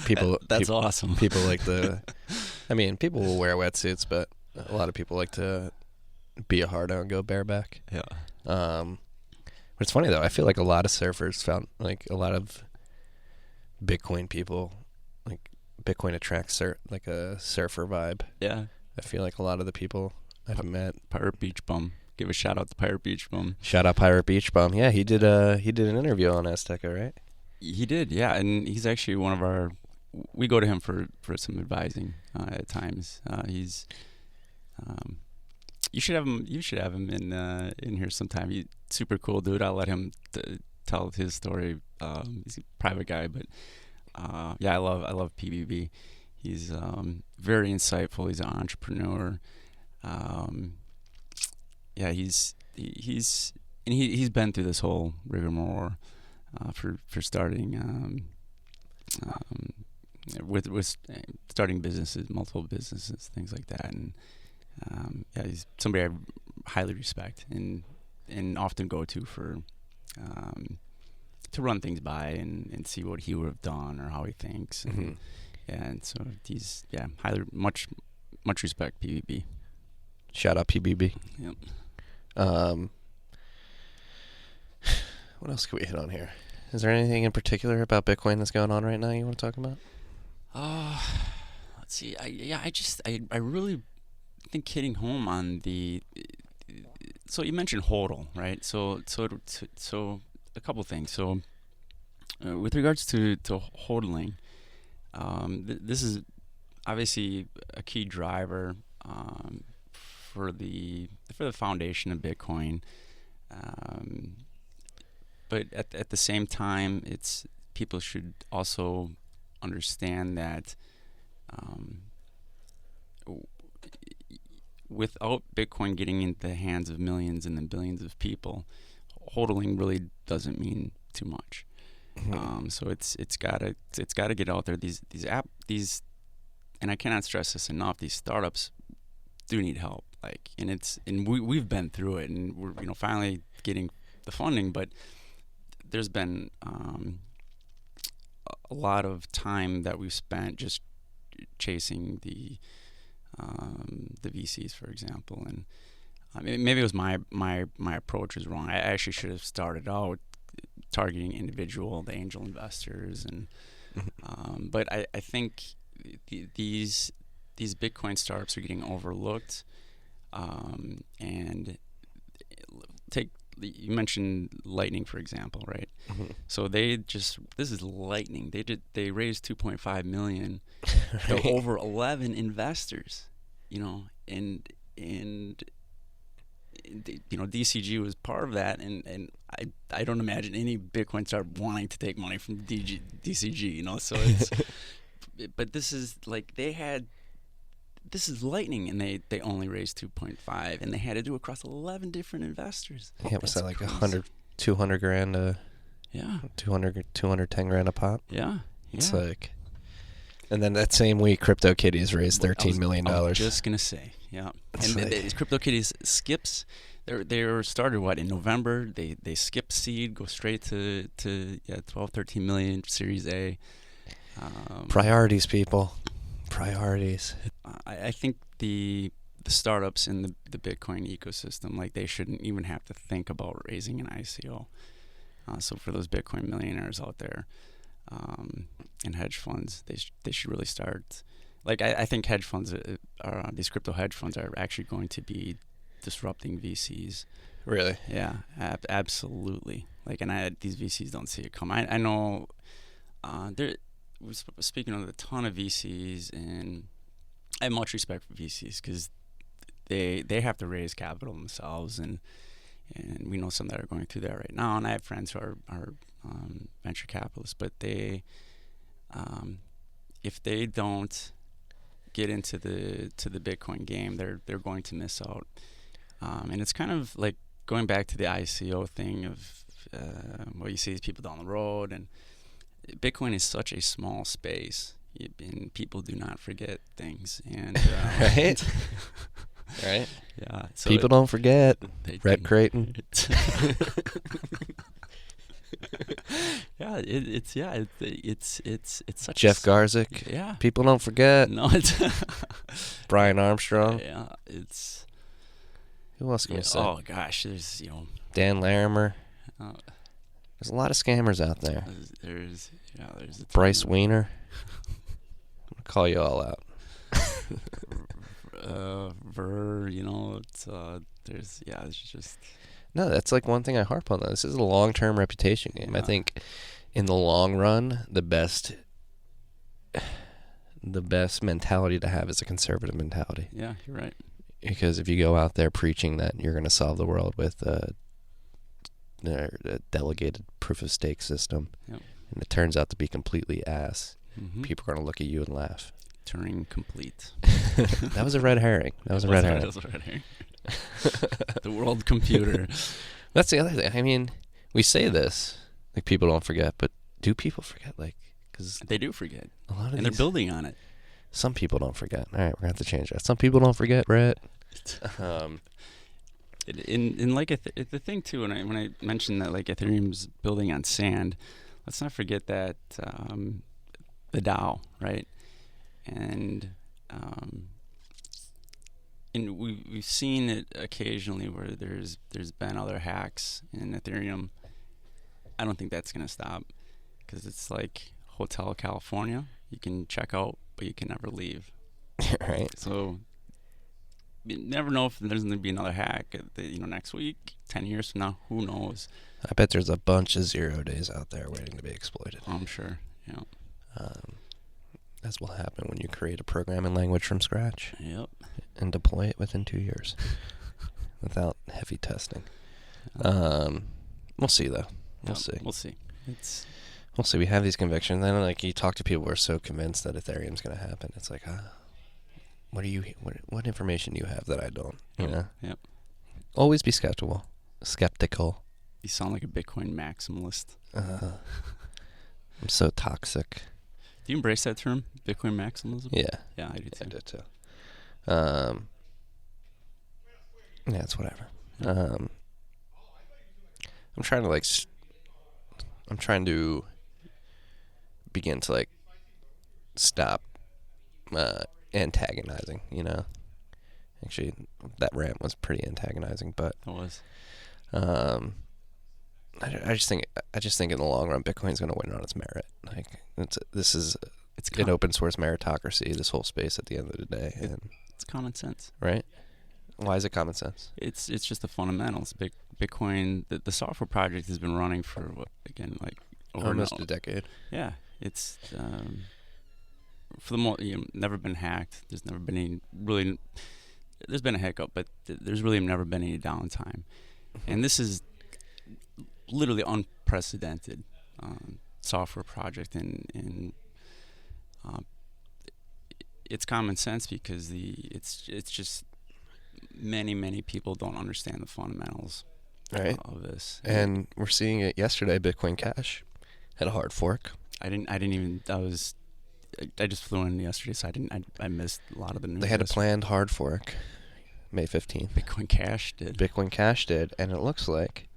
People That's awesome. People like the I mean, people will wear wetsuits, but a lot of people like to be a hardo and go bareback. Yeah. But it's funny though. I feel like a lot of surfers found like a lot of Bitcoin people, like Bitcoin attracts like a surfer vibe. Yeah. I feel like a lot of the people I've met. Pirate Beach Bum. Give a shout out to Pirate Beach Bum. Shout out Pirate Beach Bum. Yeah, he did an interview on Azteca, right? He did, yeah, and he's actually one of our. We go to him for some advising at times. He's. You should have him. You should have him in here sometime. He's super cool dude. I'll let him tell his story. He's a private guy, but yeah, I love PBB. He's very insightful. He's an entrepreneur. Yeah, he's been through this whole rigmarole for starting with starting businesses, multiple businesses, things like that, and yeah, he's somebody I highly respect and often go to for to run things by and see what he would have done or how he thinks, and yeah, and so he's highly much respect PBB. Shout out PBB. Yep. What else could we hit on here? Is there anything in particular about Bitcoin that's going on right now you want to talk about? Let's see. I really think hitting home on the. So you mentioned HODL, right? So a couple things. So with regards to HODLing, this is obviously a key driver for the foundation of Bitcoin. But at the same time, people should also understand that without Bitcoin getting into the hands of millions and then billions of people, HODLing really doesn't mean too much. So it's gotta get out there. These and I cannot stress this enough. These startups do need help. And we've been through it, and we're finally getting the funding, but there's been a lot of time that we've spent just chasing the VCs, for example, and I mean, maybe it was my approach was wrong. I actually should have started out targeting the angel investors, and but I think these Bitcoin startups are getting overlooked, and you mentioned Lightning, for example, right? So this is Lightning. They raised 2.5 million to over 11 investors, and DCG was part of that, and I don't imagine any Bitcoin startup wanting to take money from DCG, so it's but this is this is Lightning, and they only raised 2.5, and they had to do it across 11 different investors. Yeah, was that like crazy. 100, 200 grand? Yeah. 210 grand a pop? Yeah. It's like, and then that same week, CryptoKitties raised $13 million. I was just going to say, yeah. And CryptoKitties skips, they were started, in November? They skip seed, go straight to 12, 13 million Series A. Priorities, people. Priorities. I think the startups in the Bitcoin ecosystem, they shouldn't even have to think about raising an ICO. So for those Bitcoin millionaires out there, and hedge funds, they should really start. I think hedge funds, these crypto hedge funds, are actually going to be disrupting VCs. Really? Yeah, absolutely. And these VCs don't see it come. I know. We're speaking of a ton of VCs, and I have much respect for VCs because they have to raise capital themselves, and we know some that are going through that right now. And I have friends who are venture capitalists, but they if they don't get into the Bitcoin game, they're going to miss out. And it's kind of like going back to the ICO thing of you see these people down the road, and Bitcoin is such a small space, and people do not forget things. And right, right, yeah. So people don't forget. Rep Creighton. It's such Jeff Garzik. Yeah. People don't forget. No, it's Brian Armstrong. yeah, it's Who else can we say? oh gosh, there's Dan Larimer. uh, There's a lot of scammers out there. there's a Bryce ton. Weiner. I'm gonna call you all out. It's there's just No, that's like one thing I harp on. Though. This is a long-term reputation game. I Yeah. think in the long run, the best mentality to have is a conservative mentality. yeah, you're right. Because if you go out there preaching that you're going to solve the world with a delegated proof of stake system, Yep. and it turns out to be completely ass, Mm-hmm. people are going to look at you and laugh. Turing complete. That was a red herring. That was a red herring. That was a red herring. The world computer. That's the other thing. I mean, we say this, like people don't forget, but do people forget? Like, because They do forget, a lot of and they're these, building on it. some people don't forget. All right, we're going to have to change that. Some people don't forget, Brett. In like the thing too, when I mentioned that like Ethereum's building on sand, let's not forget that the DAO, right? And we've seen it occasionally where there's been other hacks in Ethereum. I don't think that's gonna stop because it's like Hotel California. You can check out, but you can never leave. Right. So you never know if there's going to be another hack. Next week, 10 years from now, who knows? I bet there's a bunch of 0 days out there waiting to be exploited. I'm sure. Yeah. That's what happen when you create a programming language from scratch Yep. and deploy it within 2 years without heavy testing. We'll see, though. We'll see. We'll see. We'll see. We have these convictions. Then, like, you talk to people who are so convinced that Ethereum's going to happen. It's like, what information do you have that I don't? You know. Yep. Always be skeptical. You sound like a Bitcoin maximalist. I'm so toxic. Do you embrace that term, Bitcoin maximalism? Yeah. Yeah, I do too. I do too. Yeah, it's whatever. I'm trying to I'm trying to begin to stop antagonizing. You know, actually, that rant was pretty antagonizing, but It was. I just think in the long run, Bitcoin's going to win on its merit. Like this is an open source meritocracy. This whole space at the end of the day, and It's common sense. right? Why is it common sense? It's just the fundamentals. Bitcoin, the software project has been running for over Almost a decade. Yeah, it's for the most, never been hacked. There's never been any really. There's been a hiccup, but there's really never been any downtime, and this is literally unprecedented software project, and it's common sense because it's just many people don't understand the fundamentals Right. of this. And we're seeing it yesterday. Bitcoin Cash had a hard fork. I just flew in yesterday, so I missed a lot of the news. They had a yesterday. planned hard fork, May 15th. Bitcoin Cash did. Bitcoin Cash did, and it looks like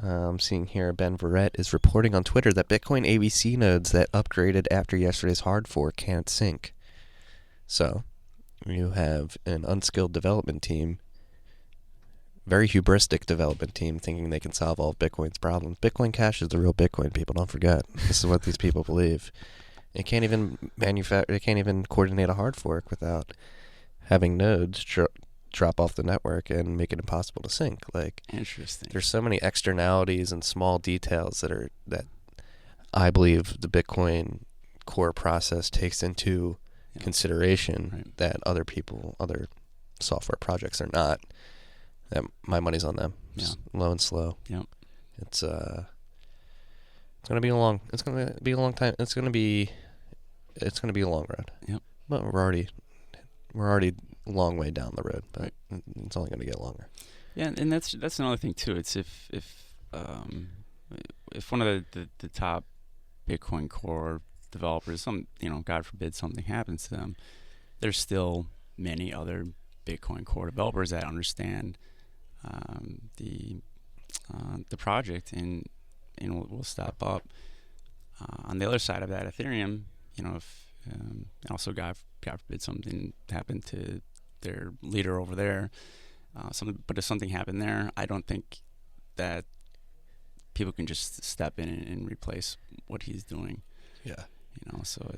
I'm seeing here Ben Verrett is reporting on Twitter that Bitcoin ABC nodes that upgraded after yesterday's hard fork can't sync. So you have an unskilled development team, very hubristic development team, thinking they can solve all of Bitcoin's problems. Bitcoin Cash is the real Bitcoin, people. Don't forget. This is what these people believe. They can't even They can't even coordinate a hard fork without having nodes drop off the network and make it impossible to sync. Interesting. There's so many externalities and small details that I believe the Bitcoin core process takes into consideration Right. that other software projects are not. That my money's on them. Yeah. Low and slow. Yep. It's gonna be a long time. It's gonna be a long road. Yep. But we're already a long way down the road, but it's only gonna get longer. Yeah, and that's another thing too. It's if one of the top Bitcoin core developers, God forbid something happens to them, there's still many other Bitcoin core developers that understand the project and will step up. On the other side of that, Ethereum, if also God forbid something happened to their leader over there, but if something happened there, I don't think that people can just step in and replace what he's doing. Yeah. So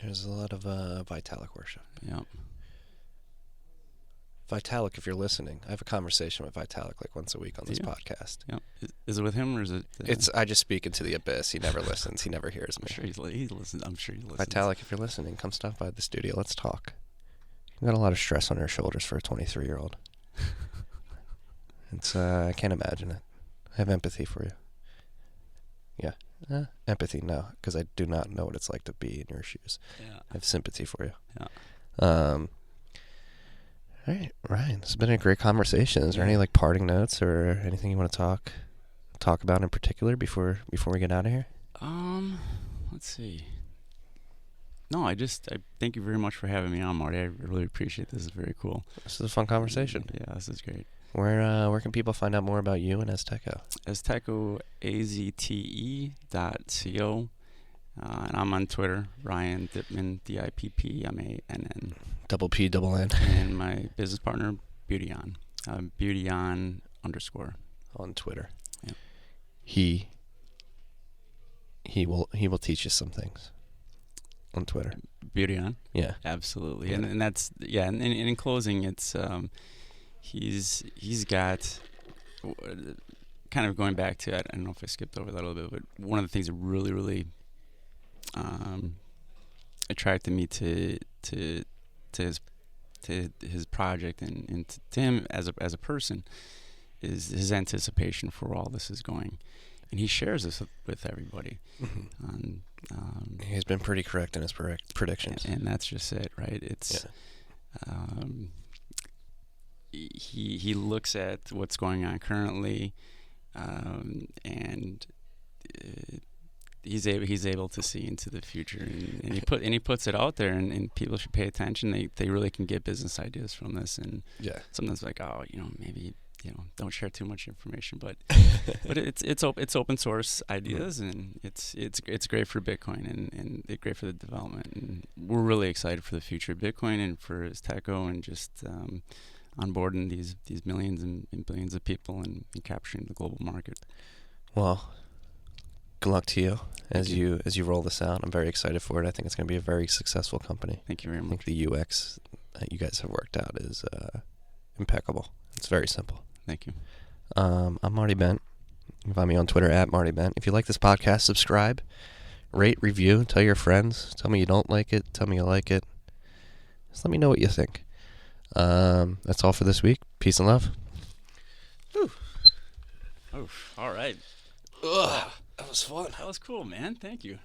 There's a lot of Vitalik worship. Yeah. Vitalik, if you're listening, I have a conversation with Vitalik like once a week on this podcast. Yeah. Is it with him or is it? I just speak into the abyss. He never listens. He never hears me. I'm sure he listens. I'm sure he listens. Vitalik, if you're listening, come stop by the studio. Let's talk. You've got a lot of stress on your shoulders for a 23-year-old. I can't imagine it. I have empathy for you. Yeah. Empathy, no, because I do not know what it's like to be in your shoes. Yeah. I have sympathy for you. Yeah. All right, Ryan, this has been a great conversation. Is there any parting notes or anything you want to talk about in particular before we get out of here? Let's see. No, I thank you very much for having me on, Marty. I really appreciate this. It's very cool. This is a fun conversation. Yeah, this is great. Where can people find out more about you and Azteco? Azteco, azte.co. And I'm on Twitter, Ryan Dippmann, Dippmann. Double P, double N. And my business partner, Beautyon, Beautyon_. On Twitter. Yeah. He will teach you some things on Twitter. Beautyon. Yeah. Absolutely. Yeah. And that's and in closing, it's he's got kind of going back to, I don't know if I skipped over that a little bit, but one of the things that really, really attracted me to his project and to him as a person is his anticipation for where all this is going, and he shares this with everybody. Mm-hmm. He's been pretty correct in his predictions, and that's just it, right? It's he looks at what's going on currently, and he's able to see into the future, and he puts it out there, and people should pay attention. They really can get business ideas from this, and sometimes like, maybe don't share too much information, but it's open source ideas, and it's great for Bitcoin and it's great for the development, and we're really excited for the future of Bitcoin and for Azteco, and just onboarding these millions and billions of people and capturing the global market. Well, good luck to you as you roll this out. I'm very excited for it. I think it's going to be a very successful company. Thank you very much. I think the UX that you guys have worked out is impeccable. It's very simple. Thank you. I'm Marty Bent. You can find me on Twitter at Marty Bent. If you like this podcast, subscribe, rate, review, tell your friends. Tell me you don't like it. Tell me you like it. Just let me know what you think. That's all for this week. Peace and love. All right. Ugh, that was fun. That was cool, man. Thank you.